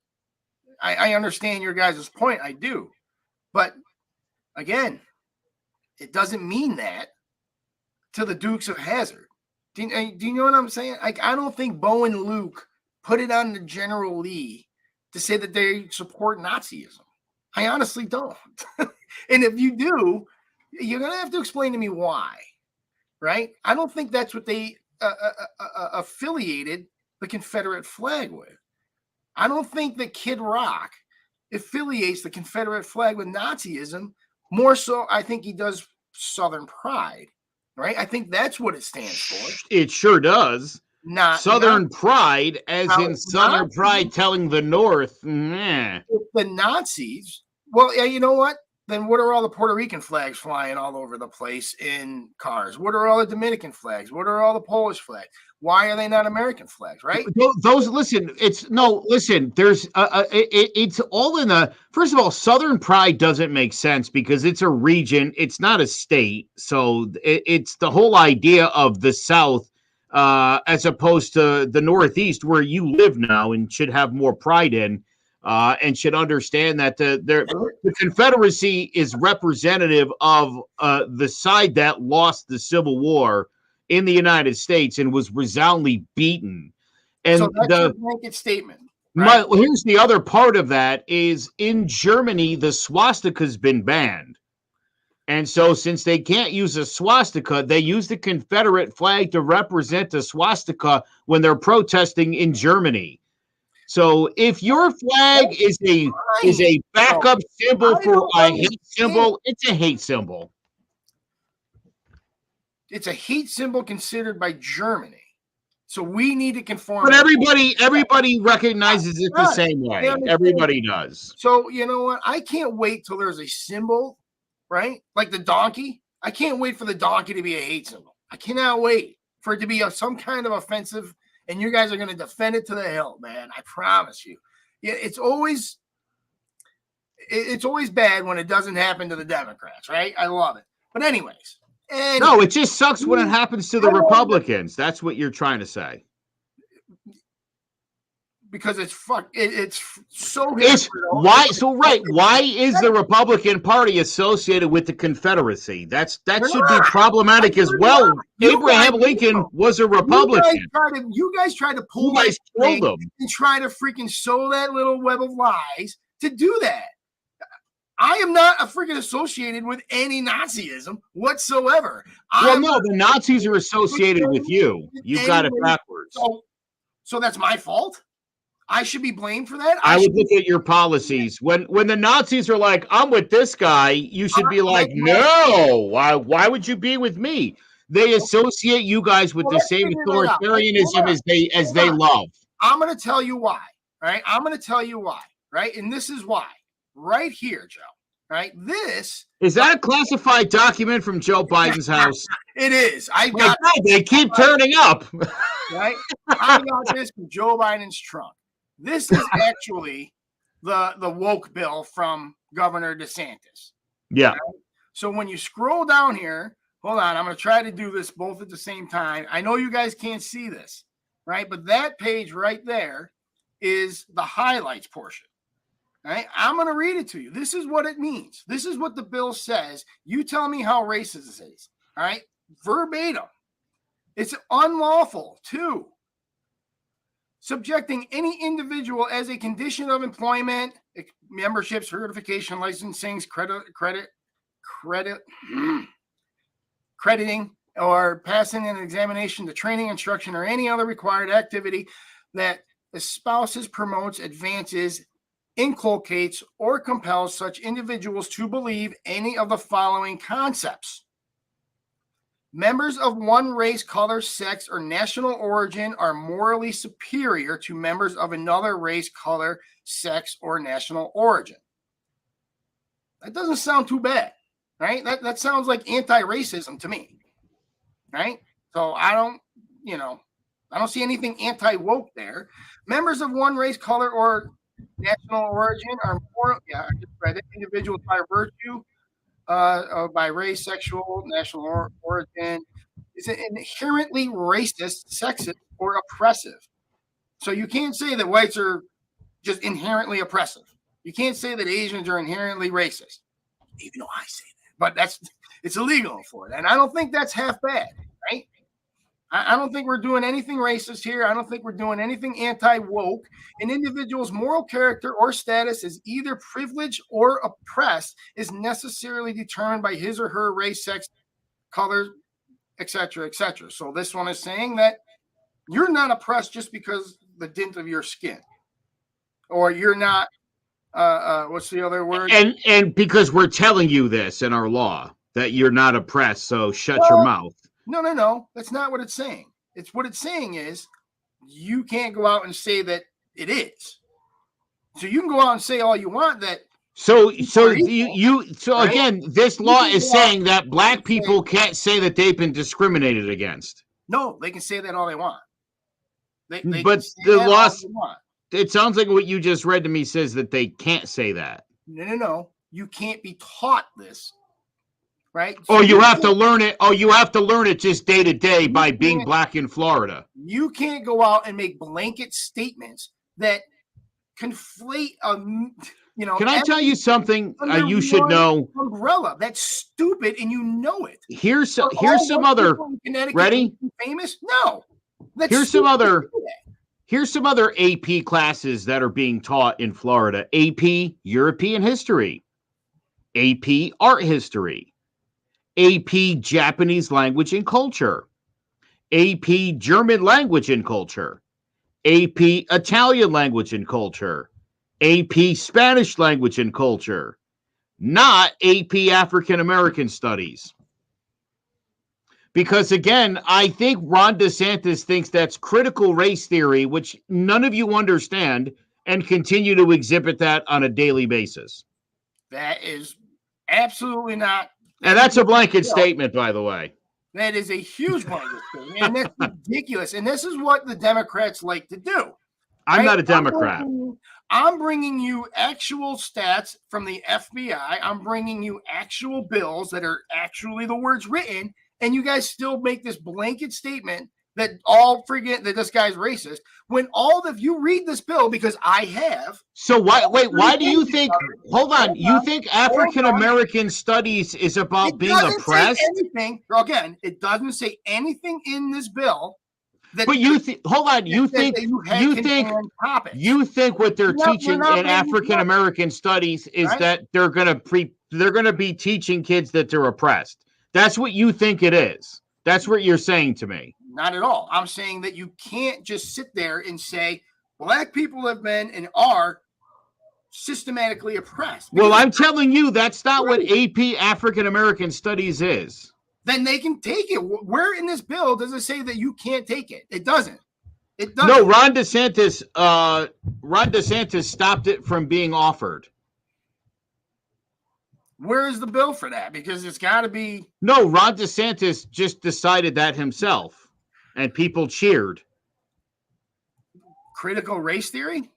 I understand your guys' point. I do. But again, it doesn't mean that to the Dukes of Hazzard. Do you know what I'm saying? Like, I don't think Bo and Luke put it on the General Lee to say that they support Nazism. I honestly don't. And if you do, you're going to have to explain to me why, right? I don't think that's what they affiliated the Confederate flag with. I don't think that Kid Rock affiliates the Confederate flag with Nazism. More so, I think he does Southern pride, right? I think that's what it stands for. It sure does. Not Southern pride, as in Southern pride telling the North, nah. If the Nazis, well, yeah, you know what? Then what are all the Puerto Rican flags flying all over the place in cars? What are all the Dominican flags? What are all the Polish flags? Why are they not American flags, right? Those, listen, there's, it's all in the, first of all, Southern pride doesn't make sense because it's a region, it's not a state. So it's the whole idea of the South as opposed to the Northeast where you live now and should have more pride in. And should understand that the Confederacy is representative of the side that lost the Civil War in the United States and was resoundingly beaten. And so that's your blanket statement. Right? Well, here's the other part of that is in Germany, the swastika's been banned. And so since they can't use a swastika, they use the Confederate flag to represent the swastika when they're protesting in Germany. So if your flag is a backup symbol for a hate symbol, it's a hate symbol. It's a hate symbol considered by Germany. So we need to conform. But everybody recognizes it the same way. Everybody does. So you know what? I can't wait till there's a symbol, right? Like the donkey. I can't wait for the donkey to be a hate symbol. I cannot wait for it to be some kind of offensive, and you guys are going to defend it to the hill, man. I promise you. Yeah, it's always bad when it doesn't happen to the Democrats, right? I love it. But anyways. No, it just sucks when it happens to the Republicans. That's what you're trying to say. Because it's so. It's why so right. Why is the Republican Party associated with the Confederacy? That should be problematic as well. Abraham Lincoln was a Republican. You guys tried to pull you guys killed them and try to freaking sow that little web of lies to do that. I am not freaking associated with any Nazism whatsoever. Well, no, the Nazis are associated with you. You've got it backwards. So that's my fault? I should be blamed for that? I would look at your policies. When the Nazis are like, I'm with this guy, you should be like, no, why would you be with me? They associate you guys with the same authoritarianism as they love. I'm going to tell you why, right? I'm going to tell you why, right? And this is why. Right here, Joe. Right? This is that a classified document from Joe Biden's house? It is. They keep turning up. Right? I got this from Joe Biden's trunk. This is actually the woke bill from Governor DeSantis. Yeah. Right? So when you scroll down here, hold on, I'm going to try to do this both at the same time. I know you guys can't see this, right? But that page right there is the highlights portion. Right? I'm going to read it to you. This is what it means. This is what the bill says. You tell me how racist it is. All right? Verbatim. It's unlawful, too. Subjecting any individual as a condition of employment, membership, certification, licensing, crediting, or passing an examination to training, instruction, or any other required activity that espouses, promotes, advances, inculcates, or compels such individuals to believe any of the following concepts. Members of one race, color, sex, or national origin are morally superior to members of another race, color, sex, or national origin. That doesn't sound too bad, right? That sounds like anti-racism to me, right? So I don't see anything anti-woke there. Members of one race, color, or national origin are more, I just read it, individuals by virtue, by race, sexual, national origin, is inherently racist, sexist, or oppressive. So you can't say that whites are just inherently oppressive. You can't say that Asians are inherently racist, even though I say that. But it's illegal for it. And I don't think that's half bad, right? I don't think we're doing anything racist here. I don't think we're doing anything anti-woke. An individual's moral character or status is either privileged or oppressed is necessarily determined by his or her race, sex, color, etc., etc. So this one is saying that you're not oppressed just because the dint of your skin, or you're not. What's the other word? And because we're telling you this in our law that you're not oppressed, so shut your mouth. No. That's not what it's saying. It's what it's saying is you can't go out and say that it is. So you can go out and say all you want that. So again, this law is saying that black people can't say that they've been discriminated against. No, they can say that all they want. But the law, it sounds like what you just read to me says that they can't say that. No. You can't be taught this. Right? So you have to learn it. Oh, you have to learn it just day to day by being black in Florida. You can't go out and make blanket statements that conflate. Can I tell you something you should know? Umbrella. That's stupid, and you know it. Here's some other. Ready? Famous? No. Here's some other. Here's some other AP classes that are being taught in Florida. AP European History, AP Art History, AP Japanese Language and Culture, AP German Language and Culture, AP Italian Language and Culture, AP Spanish Language and Culture, not AP African American Studies. Because again, I think Ron DeSantis thinks that's critical race theory, which none of you understand, and continue to exhibit that on a daily basis. That is absolutely not. And that's a blanket statement, by the way. That is a huge blanket statement, and that's ridiculous. And this is what the Democrats like to do. I'm not a Democrat. I'm bringing you actual stats from the FBI. I'm bringing you actual bills that are actually the words written. And you guys still make this blanket statement that all forget that this guy's racist. When all of you read this bill, because I have. So why do you think, hold on, you think African American studies is about being oppressed? Again, it doesn't say anything in this bill. But you think, hold on, you think what they're teaching in African American studies is that they're going to be teaching kids that they're oppressed. That's what you think it is. That's what you're saying to me. Not at all. I'm saying that you can't just sit there and say black people have been and are systematically oppressed. Well, I'm telling you, that's not what AP African American Studies is. Then they can take it. Where in this bill does it say that you can't take it? It doesn't. It doesn't. No, Ron DeSantis stopped it from being offered. Where is the bill for that? Because it's got to be. No, Ron DeSantis just decided that himself, and people cheered. Critical race theory?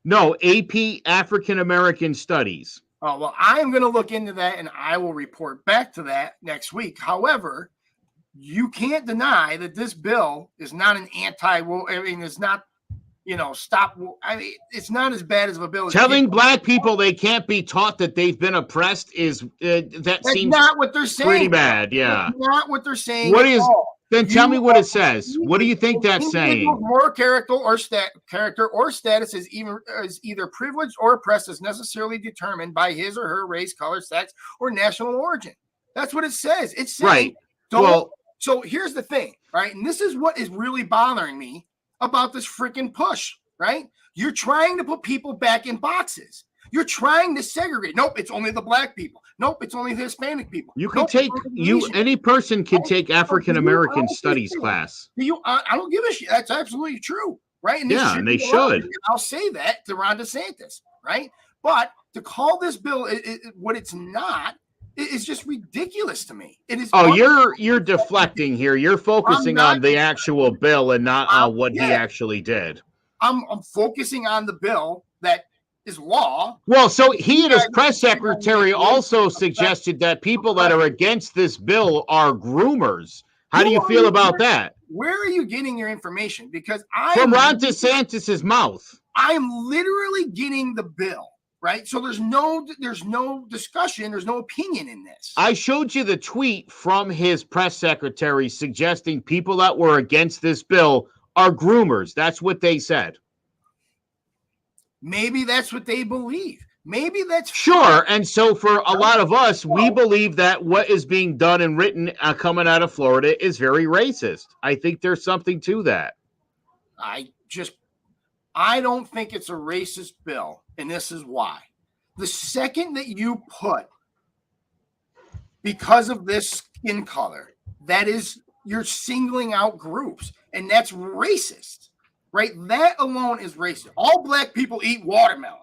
No, AP African American Studies. Oh, well, I am going to look into that, and I will report back to that next week. However, you can't deny that this bill is not an it's not, stop. I mean, it's not as bad as a bill. Telling black people they can't be taught that they've been oppressed is that's seems not what they're saying. Pretty bad, yeah. That's not what they're saying. What is? Then tell me what it says. What do you think that's saying? More character or status is either privileged or oppressed is necessarily determined by his or her race, color, sex, or national origin. That's what it says. It says right. So here's the thing, right? And this is what is really bothering me about this freaking push, right? You're trying to put people back in boxes. You're trying to segregate. Nope, it's only the black people. Nope, it's only the Hispanic people. You can any person can take African American studies class. I don't give a shit. That's absolutely true, right? And and they should. I'll say that to Ron DeSantis, right? But to call this bill what it's not is just ridiculous to me. It is. Oh, you're deflecting here. You're focusing on the actual bill and not on what he actually did. I'm focusing on the bill that is law. Well, so he and his press secretary also suggested that people that are against this bill are groomers. How do you feel about that? Where are you getting your information? Because from Ron DeSantis's mouth. I am literally getting the bill, right? So there's no discussion, there's no opinion in this. I showed you the tweet from his press secretary suggesting people that were against this bill are groomers. That's what they said. Maybe that's what they believe. Maybe that's sure. And so for a lot of us, we believe that what is being done and written coming out of Florida is very racist. I think there's something to that. I don't think it's a racist bill. And this is why. The second that you put, because of this skin color, you're singling out groups. And that's racist. Right? That alone is racist. All black people eat watermelon.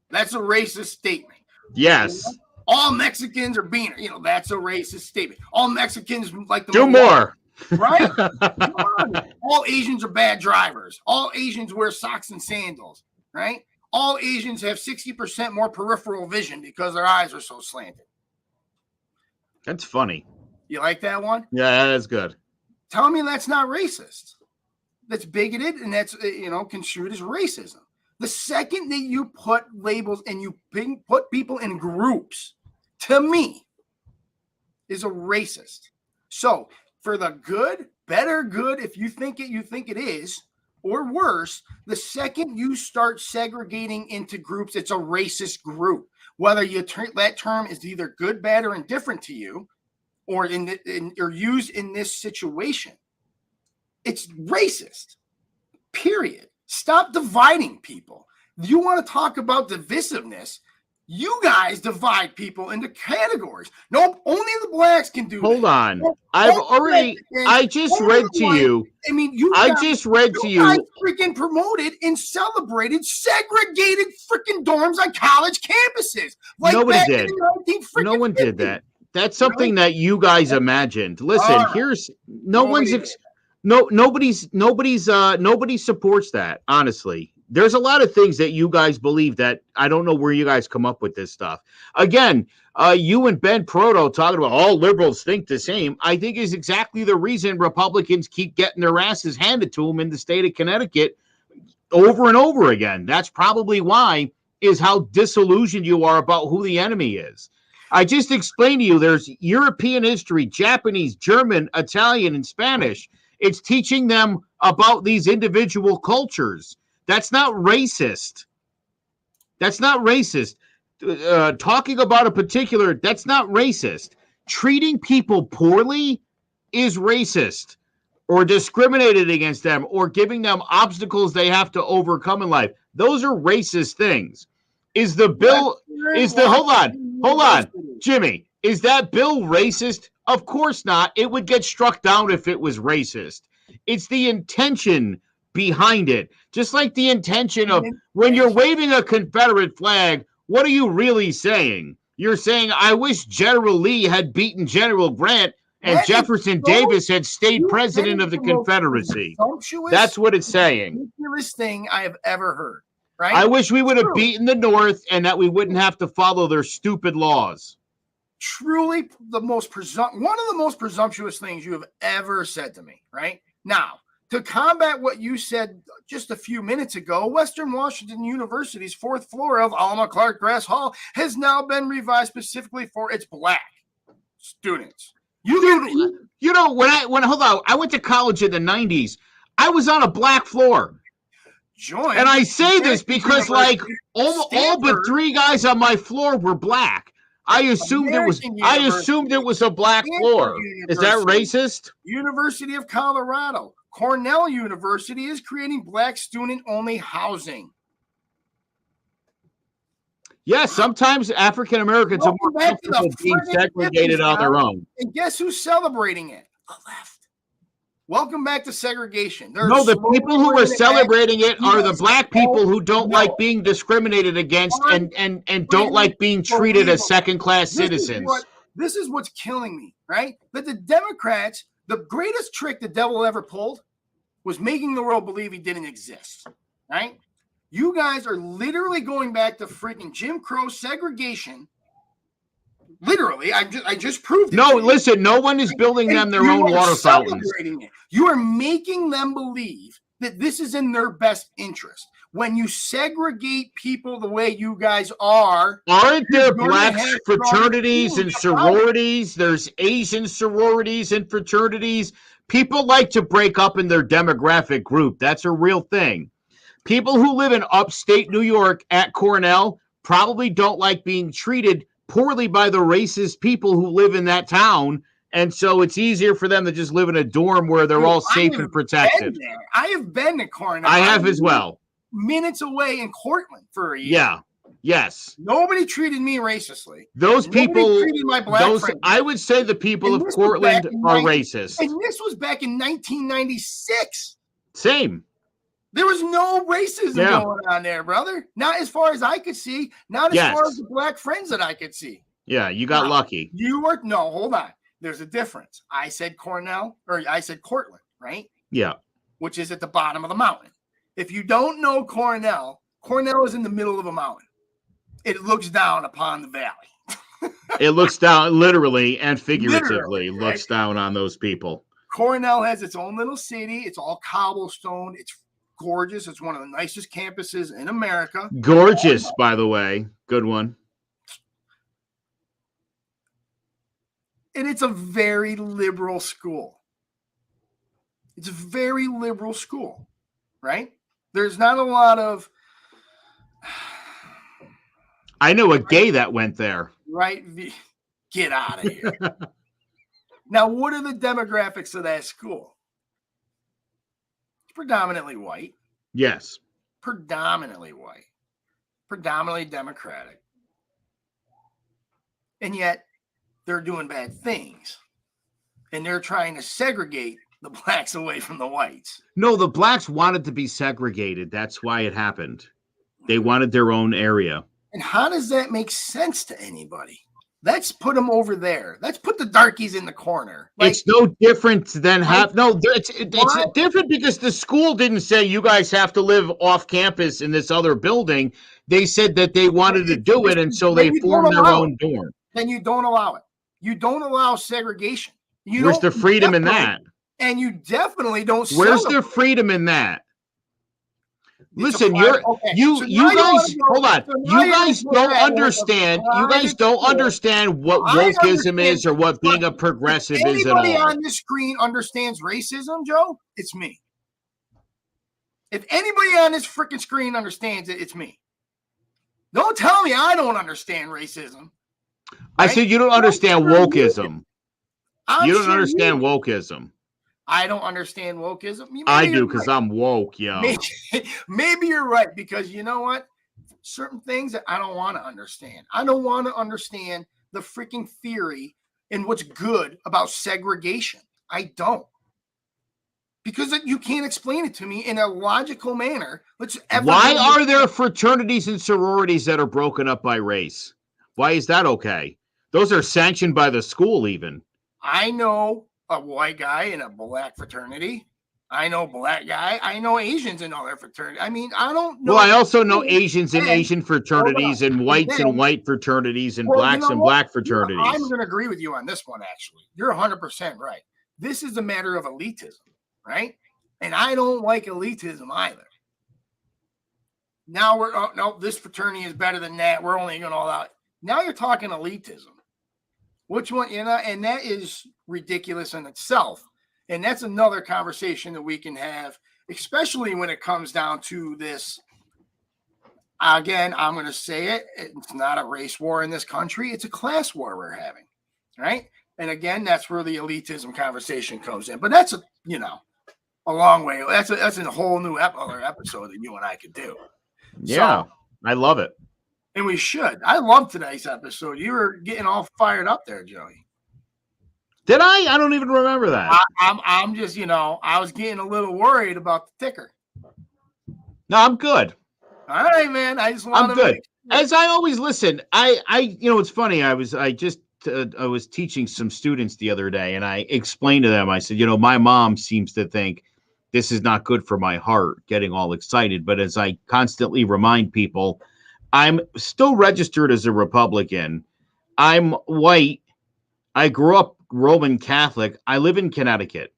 That's a racist statement. Yes. All Mexicans are beaner. That's a racist statement. All Mexicans like the do more. Right? All Asians are bad drivers. All Asians wear socks and sandals. Right? All Asians have 60% more peripheral vision because their eyes are so slanted. That's funny. You like that one? Yeah, that is good. Tell me that's not racist. That's bigoted and that's, construed as racism. The second that you put labels and you put people in groups, to me, is a racist. So for the good, better good, if you think it is, or worse, the second you start segregating into groups, it's a racist group. Whether that term is either good, bad, or indifferent to you, or or used in this situation, it's racist. Period. Stop dividing people. You want to talk about divisiveness? You guys divide people into categories. Nope, only the blacks can do Hold that. on. Nope, I just read to you. I mean, you guys freaking promoted and celebrated segregated freaking dorms on college campuses. Like Nobody back did. in the 1950s. No one did that. That's something that you guys imagined. Listen, nobody supports that, honestly. There's a lot of things that you guys believe that I don't know where you guys come up with this stuff. Again, you and Ben Proto talking about all liberals think the same, I think is exactly the reason Republicans keep getting their asses handed to them in the state of Connecticut over and over again. That's probably why, is how disillusioned you are about who the enemy is. I just explained to you there's European history, Japanese, German, Italian, and Spanish. It's teaching them about these individual cultures. That's not racist. That's not racist. Talking about a particular, that's not racist. Treating people poorly is racist, or discriminated against them, or giving them obstacles they have to overcome in life. Those are racist things. Hold on, Jimmy, is that bill racist? Of course not. It would get struck down if it was racist. It's the intention behind it. Just like the intention of when you're waving a Confederate flag, what are you really saying? You're saying, I wish General Lee had beaten General Grant and Jefferson Davis had stayed president of the Confederacy. That's what it's saying. Ridiculous thing I have ever heard. Right? I wish we would have beaten the North and that we wouldn't have to follow their stupid laws. Truly one of the most presumptuous things you have ever said to me, right? Now, to combat what you said just a few minutes ago, Western Washington University's 4th floor of Alma Clark Grass Hall has now been revised specifically for its black students. Hold on, I went to college in the 90s. I was on a black floor. And I say this because, like, all but 3 guys on my floor were black. I assumed it was a black floor. Is that racist? University of Colorado, Cornell University is creating black student-only housing. Yes, sometimes African Americans are more comfortable being segregated on their own. And guess who's celebrating it? The left. Welcome back to segregation. No, the people who are celebrating it are the black people who don't like being discriminated against and don't like being treated as second-class citizens. This is what's killing me, right? That the Democrats, the greatest trick the devil ever pulled was making the world believe he didn't exist, right? You guys are literally going back to freaking Jim Crow segregation. Literally, I just proved it. No, listen, no one is building them their own water fountains. You are making them believe that this is in their best interest. When you segregate people the way you guys are, aren't there black fraternities and sororities? There's Asian sororities and fraternities. People like to break up in their demographic group. That's a real thing. People who live in upstate New York at Cornell probably don't like being treated poorly by the racist people who live in that town, and so it's easier for them to just live in a dorm where they're all safe and protected. I have been to Cornell. I have as well. Minutes away in Cortland for a year. Yeah. Yes. Nobody treated me racistly. Those people treated my black friends. I would say the people of Cortland are racist. And this was back in 1996. Same. There was no racism going on there, brother. Not as far as I could see. Not as far as the black friends that I could see. Yeah, you got lucky. Hold on. There's a difference. I said Cornell, or I said Cortland, right? Yeah. Which is at the bottom of the mountain. If you don't know Cornell is in the middle of a mountain. It looks down upon the valley. It looks down, literally and figuratively, looks down on those people. Cornell has its own little city. It's all cobblestone. It's gorgeous. It's one of the nicest campuses in America. Gorgeous, by the way. Good one. And it's a very liberal school. It's a very liberal school. right? There's not a lot of. I know a gay that went there. Right? Get out of here. Now, what are the demographics of that school? It's predominantly white. Yes. Predominantly white. Predominantly Democratic. And yet, they're doing bad things. And they're trying to segregate the blacks away from the whites. No, the blacks wanted to be segregated. That's why it happened. They wanted their own area. And how does that make sense to anybody? Let's put them over there. Let's put the darkies in the corner. Like, it's no different than it's different because the school didn't say you guys have to live off campus in this other building. They said that they wanted to do it, and so they formed their own dorm. Then you don't allow it. You don't allow segregation. Where's the freedom in that? And you definitely don't. Where's the freedom in that? Listen, you guys hold on. You guys don't understand. You guys don't understand what wokeism is or what being a progressive is at all. Anybody on this screen understands racism, Joe? It's me. If anybody on this freaking screen understands it, it's me. Don't tell me I don't understand racism. I said you don't understand wokeism. You don't understand wokeism. I don't understand wokeism. I do because I'm woke, yo. Maybe you're right, because you know what? Certain things that I don't want to understand. I don't want to understand the freaking theory and what's good about segregation. I don't. Because you can't explain it to me in a logical manner. Why are there fraternities and sororities that are broken up by race? Why is that okay? Those are sanctioned by the school even. I know a white guy in a black fraternity. I know black guy. I know Asians in other fraternities. I mean, I don't know. Well, I also know Asians in Asian fraternities and whites in white fraternities and blacks in black fraternities. I'm going to agree with you on this one, actually. You're 100% right. This is a matter of elitism, right? And I don't like elitism either. Now no, this fraternity is better than that. We're only going to allow it. Now you're talking elitism. Which one, and that is ridiculous in itself. And that's another conversation that we can have, especially when it comes down to this. Again, I'm going to say it. It's not a race war in this country. It's a class war we're having, right? And again, that's where the elitism conversation comes in. But that's a long way. That's a whole new other episode that you and I could do. Yeah, so, I love it. And we should. I love today's episode. You were getting all fired up there, Joey. Did I? I don't even remember that. I'm just, I was getting a little worried about the ticker. No, I'm good. All right, man. I just want to. I'm good. As I always listen, it's funny. I was teaching some students the other day, and I explained to them. I said, my mom seems to think this is not good for my heart, getting all excited. But as I constantly remind people, I'm still registered as a Republican. I'm white. I grew up Roman Catholic. I live in Connecticut.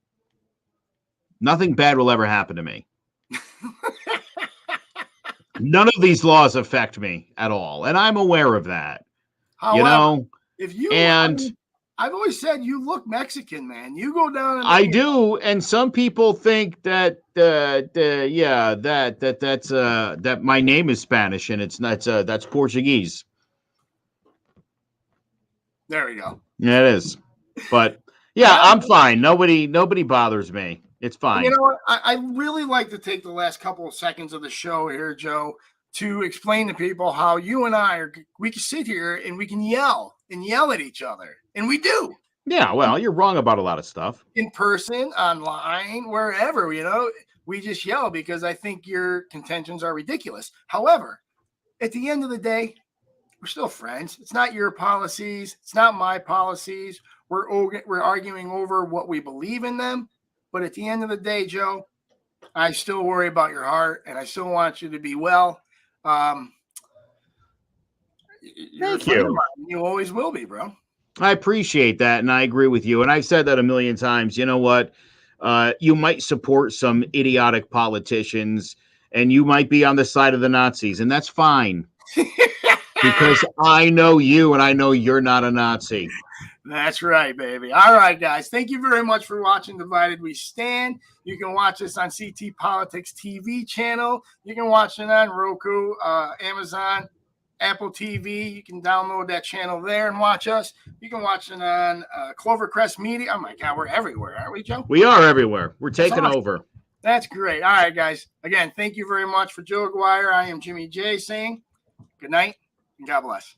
Nothing bad will ever happen to me. None of these laws affect me at all. And I'm aware of that. However, I've always said you look Mexican, man. You go down. I do, and some people think that that my name is Spanish, and it's not. That's Portuguese. There we go. Yeah, it is. But yeah, I'm fine. Nobody bothers me. It's fine. You know what? I really like to take the last couple of seconds of the show here, Joe, to explain to people how you and we can sit here and we can yell at each other. And we do. Yeah, well, you're wrong about a lot of stuff. In person, online, wherever, we just yell because I think your contentions are ridiculous. However, at the end of the day, we're still friends. It's not your policies. It's not my policies. We're arguing over what we believe in them. But at the end of the day, Joe, I still worry about your heart, and I still want you to be well. Thank you. You always will be, bro. I appreciate that, and I agree with you. And I've said that a million times. You know what? You might support some idiotic politicians, and you might be on the side of the Nazis, and that's fine. Because I know you, and I know you're not a Nazi. That's right, baby. All right, guys. Thank you very much for watching Divided We Stand. You can watch us on CT Politics TV channel. You can watch it on Roku, Amazon, Apple TV. You can download that channel there and watch us. You can watch it on Clovercrest Media. Oh, my God. We're everywhere, aren't we, Joe? We are everywhere. We're taking awesome. over. That's great. All right, guys. Again, thank you very much. For Joe Aguirre, I am Jimmy J saying good night and God bless.